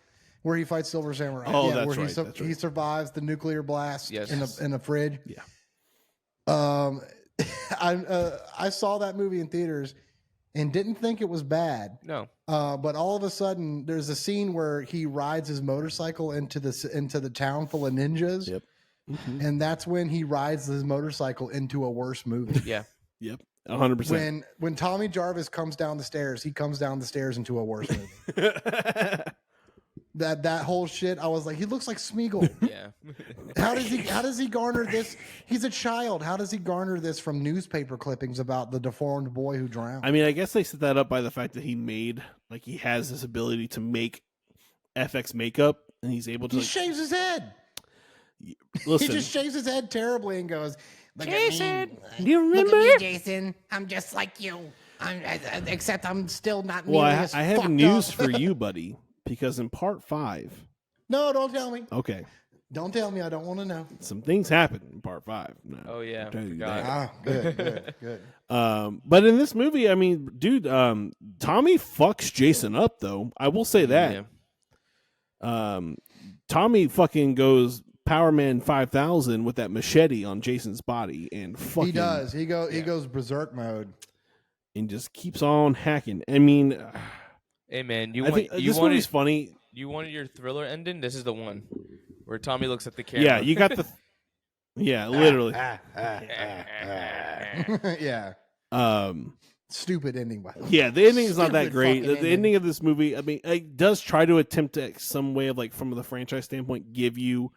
where he fights Silver Samurai. Oh, yeah, that's where right, he, that's right. he survives the nuclear blast Yes. in the fridge. Yeah. I saw that movie in theaters and didn't think it was bad. No. But all of a sudden, there's a scene where he rides his motorcycle into the town full of ninjas. Yep. And that's when he rides his motorcycle into a worse movie. Yeah. Yep. 100%. When Tommy Jarvis comes down the stairs, he comes down the stairs into a worse movie. that whole shit, I was like, he looks like Smeagol. Yeah. How does he garner this? He's a child. How does he garner this from newspaper clippings about the deformed boy who drowned? I mean, I guess they set that up by the fact that he has this ability to make FX makeup, and he's able to. He shaves his head. Listen, He just shaves his head terribly and goes, "Look Jason, at me. do you Look remember? at me, Jason. I'm just like you. Except I'm still not Well, nearly I as have fucked news up. for you, buddy, because in part 5. No, don't tell me. Okay. Don't tell me. I don't want to know. Some things happen in part 5. No, Oh yeah, I'll tell you forgot. that. Good. But in this movie, I mean, dude, Tommy fucks Jason up, though. I will say that. Yeah. Tommy fucking goes Power Man 5000 with that machete on Jason's body and fucking. He does. He goes berserk mode and just keeps on hacking. I mean, Hey man, this movie's funny. You wanted your thriller ending? This is the one where Tommy looks at the camera. Yeah, you got the. Yeah, literally. Yeah. Stupid ending, by the way. Yeah, the ending is not that Stupid great. fucking The ending of this movie, I mean, it does try to attempt to, some way of like from the franchise standpoint, give you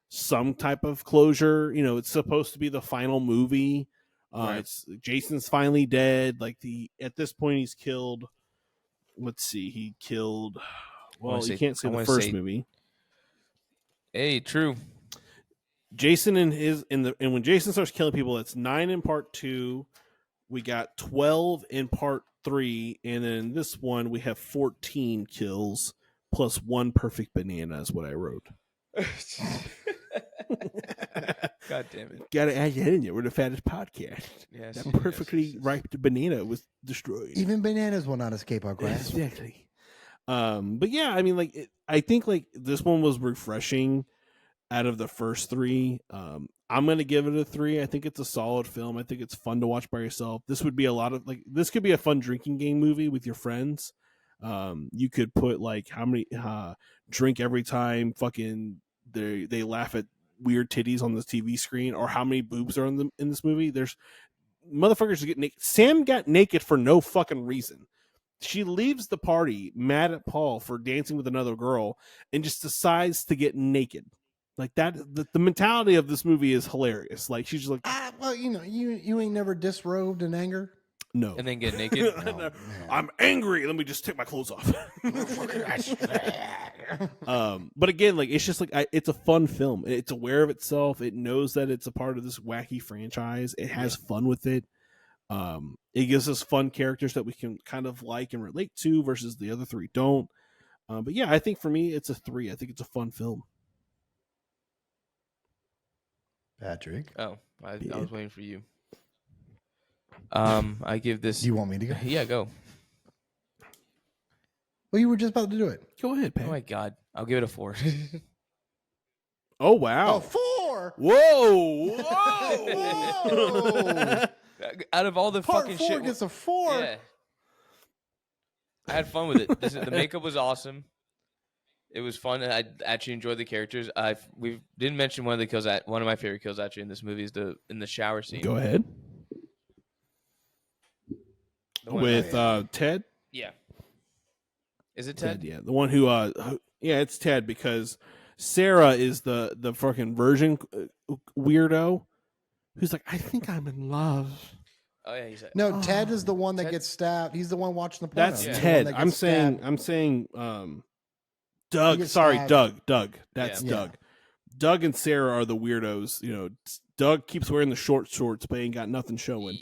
some type of closure. You know, it's supposed to be the final movie. Right. It's Jason's finally dead. Like at this point, he's killed. Let's see, he killed. Well, you can't say the first movie. Hey, true. Jason and when Jason starts killing people, it's 9 in part 2. We got 12 in part 3, and then in this one we have 14 kills plus 1 perfect banana is what I wrote. God damn it! Got to add that in there. We're the fattest podcast. Yes, That perfectly ripe banana was destroyed. Even bananas will not escape our grasp. Exactly. But yeah, I mean, like, I think like this one was refreshing out of the first 3. I'm gonna give it a 3. I think it's a solid film. I think it's fun to watch by yourself. This would be a lot of like this could be a fun drinking game movie with your friends. You could put like how many drink every time fucking they laugh at weird titties on the TV screen, or how many boobs are in this movie. There's motherfuckers get naked. Sam got naked for no fucking reason. She leaves the party mad at Paul for dancing with another girl and just decides to get naked. Like that, the mentality of this movie is hilarious. Like she's just like, well, you know, you ain't never disrobed in anger. No, And then get naked. No. I'm angry. Let me just take my clothes off. But again, like it's just like it's a fun film. It's aware of itself. It knows that it's a part of this wacky franchise. It has fun with it. It gives us fun characters that we can kind of like and relate to versus the other 3 don't. But yeah, I think for me it's a 3. I think it's a fun film. Patrick, Oh, I was waiting for you. I give this. do you want me to go? Yeah, go. Well, you were just about to do it. Go ahead, Pat. Oh my god, I'll give it a 4. Oh wow. Oh, 4. Whoa. Whoa. Out of all the Part fucking 4 shit, gets a 4. yeah, I had fun with it. The makeup was awesome. It was fun. I actually enjoyed the characters. We didn't mention one of the kills. One of my favorite kills actually in this movie is in the shower scene. Go ahead. With Ted. Yeah. Is it Ted? Yeah, the one who yeah, it's Ted because Sarah is the fucking virgin weirdo who's like, I think I'm in love. Oh yeah, he's like, No, Ted is the one that Ted? gets stabbed. He's the one watching the porno. That's He's the Ted. one that I'm gets saying stabbed. Doug. gets Sorry, stabbed. Doug. That's Yeah. Doug. Doug and Sarah are the weirdos. You know, Doug keeps wearing the short shorts, but ain't got nothing showing.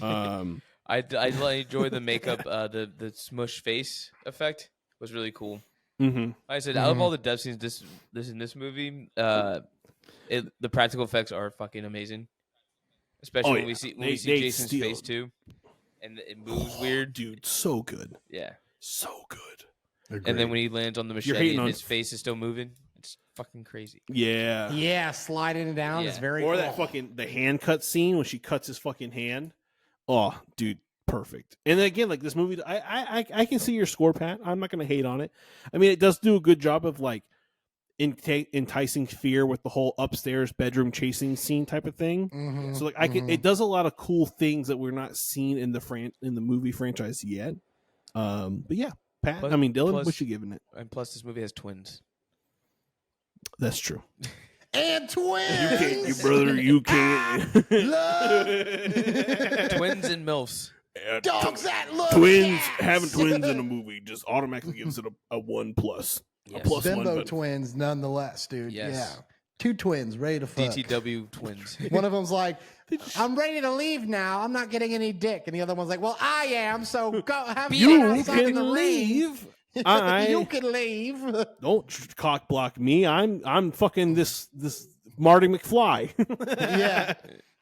I enjoy the makeup. The smush face effect was really cool. Mm-hmm. Like I said, out of all the death scenes in this movie, the practical effects are fucking amazing. Especially when we see They Jason's steal. face too, and it moves weird. Dude, so good. Yeah, So good. and then when he lands on the You're machete hating and on- his face is still moving, it's fucking crazy. Yeah. Yeah, sliding it down is Yeah. very Or cool. that fucking the hand cut scene when she cuts his fucking hand. Oh, dude, perfect. And then again, like this movie, I can see your score, Pat. I'm not gonna hate on it. I mean, it does do a good job of like enticing fear with the whole upstairs bedroom chasing scene type of thing. Mhm, So like it does a lot of cool things that we're not seeing in the movie franchise yet. But yeah, Pat. Plus- I mean, Dylan, plus- what you giving it? And plus, this movie has twins. That's true. And twins. You brother, you can't. Love. Twins and milfs. Dogs that love Twins cats. having twins in a movie just automatically gives it a 1+. Yes. A plus Bimbo 1. But twins, nonetheless, dude. Yes. Yeah. 2 twins ready to fuck. DTW twins. One of them's like, I'm ready to leave now. I'm not getting any dick. And the other one's like, well, I am. So go have fun you outside in can the rain. leave. You can leave. Don't cock block me. I'm fucking this Marty McFly. Yeah.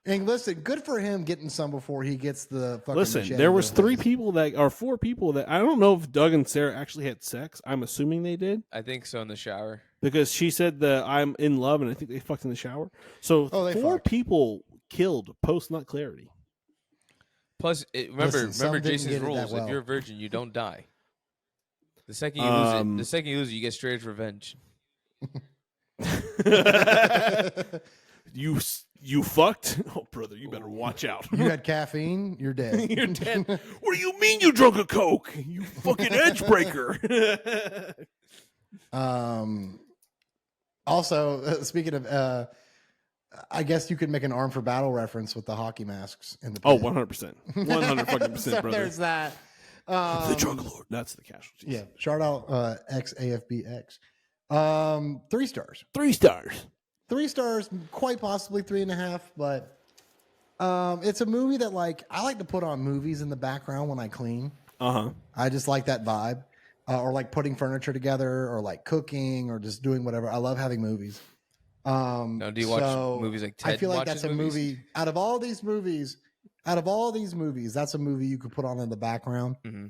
And listen, good for him getting some before he gets the fucking Listen, machete there was to his 4 people that I don't know if Doug and Sarah actually had sex. I'm assuming they did I think so in the shower. because she said that I'm in love, and I think they fucked in the shower. So they 4 fucked. people killed post nut clarity. Plus, Listen, some remember didn't Jason's get it that rules. well. If you're a virgin, you don't die. The second you lose it, you get straight revenge. You fucked? Oh, brother, you better watch out. You had caffeine, you're dead. You're dead. What do you mean you drunk a Coke? You fucking edge breaker. Also, speaking of, I guess you could make an Arm for Battle reference with the hockey masks in the Oh, pit. 100%. 100%, So brother. there's that. The drug lord. That's the casualties. Yeah, shout out XAFBX. 3 stars. 3 stars. 3 stars, quite possibly 3.5, but it's a movie that I like to put on movies in the background when I clean. I just like that vibe, or like putting furniture together, or like cooking, or just doing whatever. I love having movies. Now, do you watch movies like Ted I feel like watches that's a movies? movie out of all these movies. That's a movie you could put on in the background. Mm-hmm.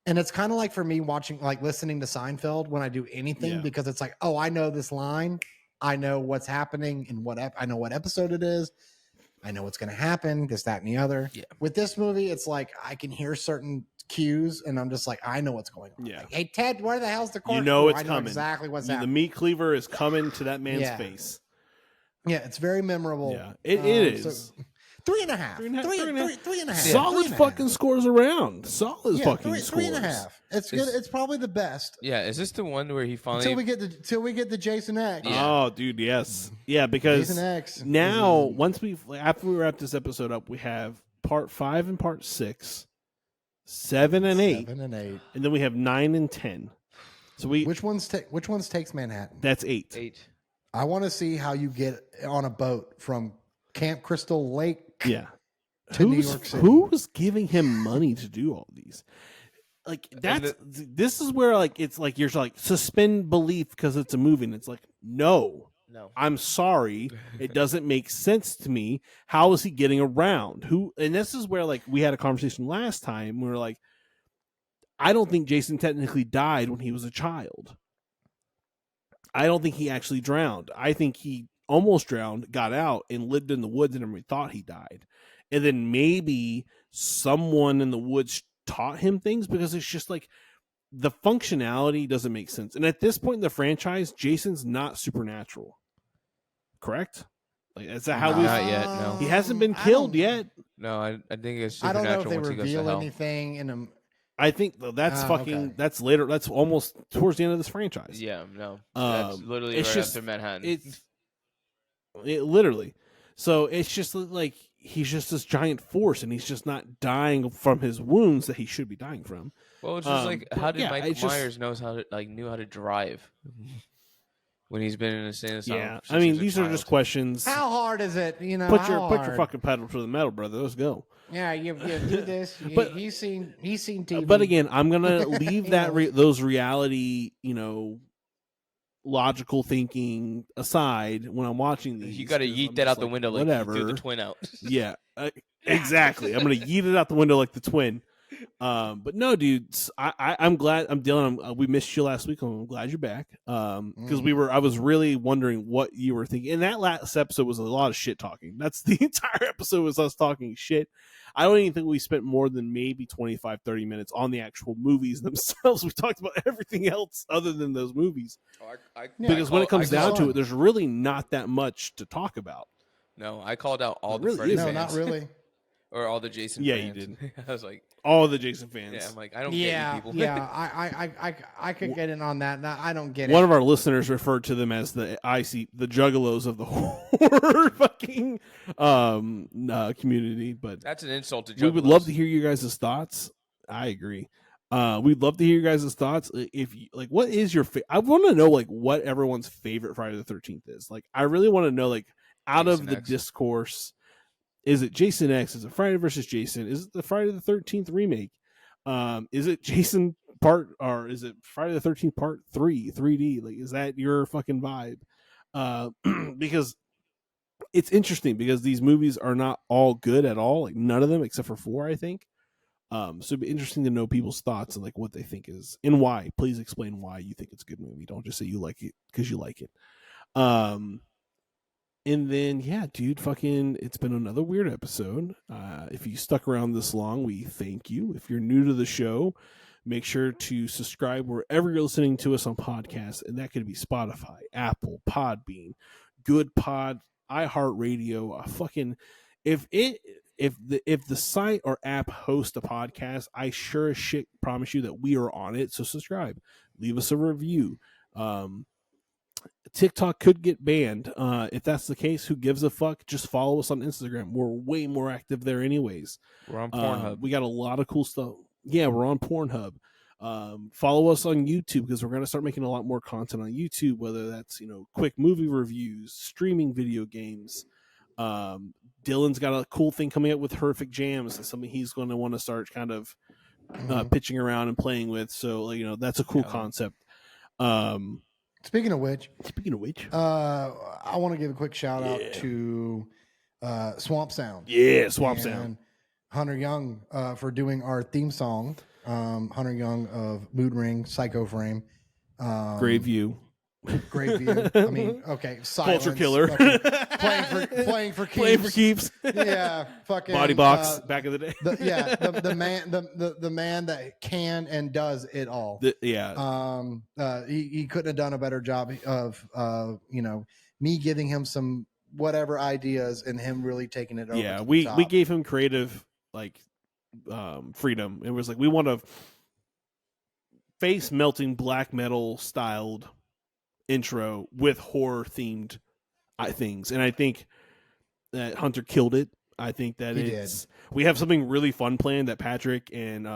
And it's kind of like for me watching, listening to Seinfeld when I do anything, because it's like, oh, I know this line. I know what's happening and I know what episode it is. I know what's going to happen, this, that, and the other. Yeah. With this movie, it's like I can hear certain cues and I'm just like, I know what's going on. Yeah. Like, hey, Ted, where the hell's the corn? You know it's I know coming. exactly what's The happening. meat cleaver is coming to that man's Yeah. face. Yeah, it's very memorable. Yeah, it is. 3.5. 3.5. 3.5. Solid 3.5. fucking scores around. Solid fucking scores. 3.5. It's good. It's probably the best. Yeah, is this the one where he finally? Till we get to Jason X. Yeah. Oh, dude, yes. Yeah, because Jason X. now, after we wrap this episode up, we have part 5 and part 6, 7 and 8, 7 and 8. and then we have 9 and 10. So Which ones takes Manhattan? that's 8. 8. I want to see how you get on a boat from Camp Crystal Lake Yeah. to New York City. Who was giving him money to do all these? This is where it's like you're like suspend belief because it's a movie, and it's like no, I'm sorry, it doesn't make sense to me. How is he getting around? And this is where we had a conversation last time. We were like, I don't think Jason technically died when he was a child. I don't think he actually drowned. I think he almost drowned, got out, and lived in the woods, and everybody thought he died. And then maybe someone in the woods taught him things, because it's just the functionality doesn't make sense. And at this point in the franchise, Jason's not supernatural. Correct? Is that how Not yet, no. he hasn't been killed yet? No, I think it's I don't know supernatural if they once he goes to reveal hell. anything in them. I think that's okay. that's later. That's almost towards the end of this franchise. Yeah, no. That's literally it's right just- after Manhattan. It literally. So it's just he's just this giant force, and he's just not dying from his wounds that he should be dying from. Well, it's just but how did yeah, Michael it's just- Myers knew how to drive when he's been in a insane asylum? Yeah, since I he mean, was a these are child? just questions. How hard is it? Put your how fucking pedal to the metal, brother. Let's go. Yeah, you do this. But- he's seen TV. But again, I'm gonna leave that those reality, logical thinking aside when I'm watching these. You got to 'cause yeet I'm that just out the window like whatever. you threw the twin out. Yeah, exactly. I'm gonna yeet it out the window like the twin. But no, dudes, I'm glad. I'm Dylan. We missed you last week. I'm glad you're back. Because I was really wondering what you were thinking. And that last episode was a lot of shit talking. That's the entire episode was us talking shit. I don't even think we spent more than maybe 25, 30 minutes on the actual movies themselves. We talked about everything else other than those movies. Because when it comes down to it, there's really not that much to talk about. No, I called out all It the really Freddy is. fans. No, not really. Or all the Jason Yeah, fans. you did. I was like, All the Jason fans. yeah, I'm like, I don't Yeah, get you people. yeah. I could get in on that. No, I don't get One it. of our listeners referred to them as the juggalos of the horror fucking community. But That's an insult to we would juggalos. love to hear you guys' thoughts. I agree. We'd love to hear you guys' thoughts. If you, what is your I want to know what everyone's favorite Friday the 13th is. I really want to know out Jason of the X. discourse. Is it Jason X? Is it Friday versus Jason? Is it the Friday the 13th remake? Is it Jason part, or is it Friday the 13th Part 3 3D? Like, is that your fucking vibe? Because it's interesting because these movies are not all good at all. Like none of them except for 4, I think. So it'd be interesting to know people's thoughts and like what they think is and why. Please explain why you think it's a good movie. Don't just say you like it because you like it. And then, yeah, dude, fucking, it's been another weird episode. If you stuck around this long, we thank you. If you're new to the show, make sure to subscribe wherever you're listening to us on podcasts. And that could be Spotify, Apple, Podbean, Good Pod, iHeartRadio. Fucking, if the site or app hosts a podcast, I sure as shit promise you that we are on it. So subscribe, leave us a review. TikTok could get banned. If that's the case, who gives a fuck? Just follow us on Instagram. We're way more active there anyways. We're on Pornhub. We got a lot of cool stuff. Yeah, we're on Pornhub. Follow us on YouTube because we're going to start making a lot more content on YouTube, whether that's, quick movie reviews, streaming video games. Dylan's got a cool thing coming up with Horrific Jams. It's something he's going to want to start kind of pitching around and playing with. So, that's a cool concept. Speaking of which, I want to give a quick shout out to Swamp Sound. Yeah, Swamp Sound. Hunter Young for doing our theme song. Hunter Young of Mood Ring, Psycho Frame. Great View. Great View. I mean, okay, Silence, Culture Killer. Playing for keeps. Playing for keeps. Yeah, fucking Body Box back in the day. The man that can and does it all. He couldn't have done a better job of me giving him some whatever ideas and him really taking it over. Yeah, we gave him creative freedom. It was like we want a face melting black metal styled intro with horror themed things, and I think that Hunter killed it. I think that we have something really fun planned that Patrick and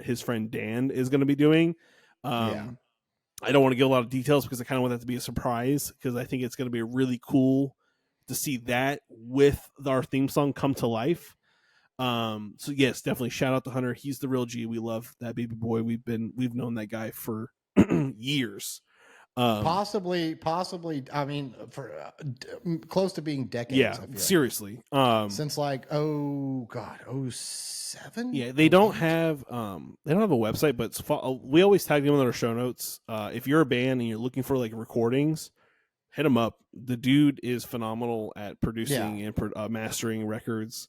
his friend Dan is going to be doing. I don't want to give a lot of details because I kind of want that to be a surprise because I think it's going to be really cool to see that with our theme song come to life. So yes, definitely shout out to Hunter. He's the real G. We love that baby boy. We've known that guy for years. Possibly. I mean, for close to being decades. Yeah, seriously. Since 07. Yeah, they don't have a website, but we always tag them in our show notes. If you're a band and you're looking for like recordings, hit him up. The dude is phenomenal at producing and mastering records.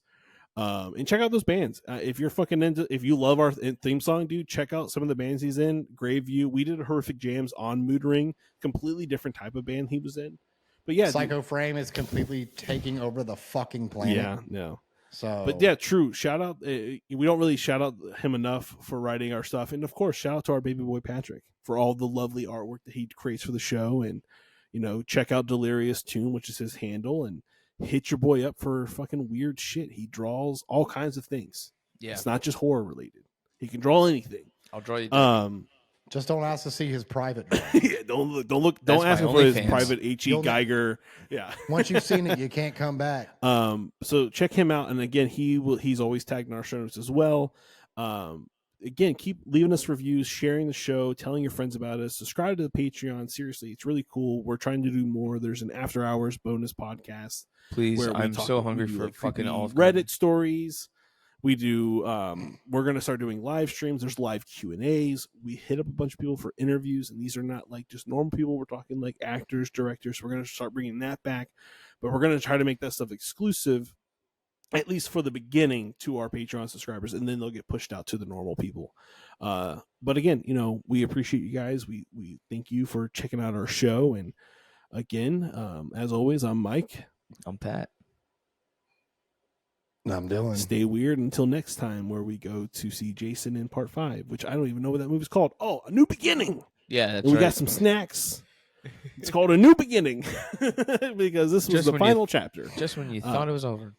And check out those bands. If you're if you love our theme song, dude, check out some of the bands he's in. Graveview. We did Horrific Jams on Mood Ring, completely different type of band he was in. But yeah, Psycho Frame is completely taking over the fucking planet. Yeah, no. So, but yeah, true. Shout out. We don't really shout out him enough for writing our stuff, and of course, shout out to our baby boy Patrick for all the lovely artwork that he creates for the show. And check out Delirious Tune, which is his handle, and hit your boy up for fucking weird shit. He draws all kinds of things. Yeah, it's not just horror related. He can draw anything. I'll draw you. Just don't ask to see his private. Yeah, don't ask him for his private H.E. Geiger. Yeah. Once you've seen it, you can't come back. So check him out, and again, he's always tagged in our show notes as well. Again, keep leaving us reviews, sharing the show, telling your friends about us. Subscribe to the Patreon. Seriously, it's really cool. We're trying to do more. There's an after hours bonus podcast. Please, I'm so hungry for fucking all Reddit stories. We do. We're gonna start doing live streams. There's live Q&As. We hit up a bunch of people for interviews, and these are not like just normal people. We're talking like actors, directors. We're gonna start bringing that back, but we're gonna try to make that stuff exclusive, at least for the beginning, to our Patreon subscribers, and then they'll get pushed out to the normal people. But again, we appreciate you guys. We thank you for checking out our show. And again, as always, I'm Mike. I'm Pat. I'm Dylan. Stay weird until next time, where we go to see Jason in Part 5, which I don't even know what that movie's called. Oh, A New Beginning. Yeah, that's and we got some snacks. It's called A New Beginning because this was the final chapter. Just when you thought it was over.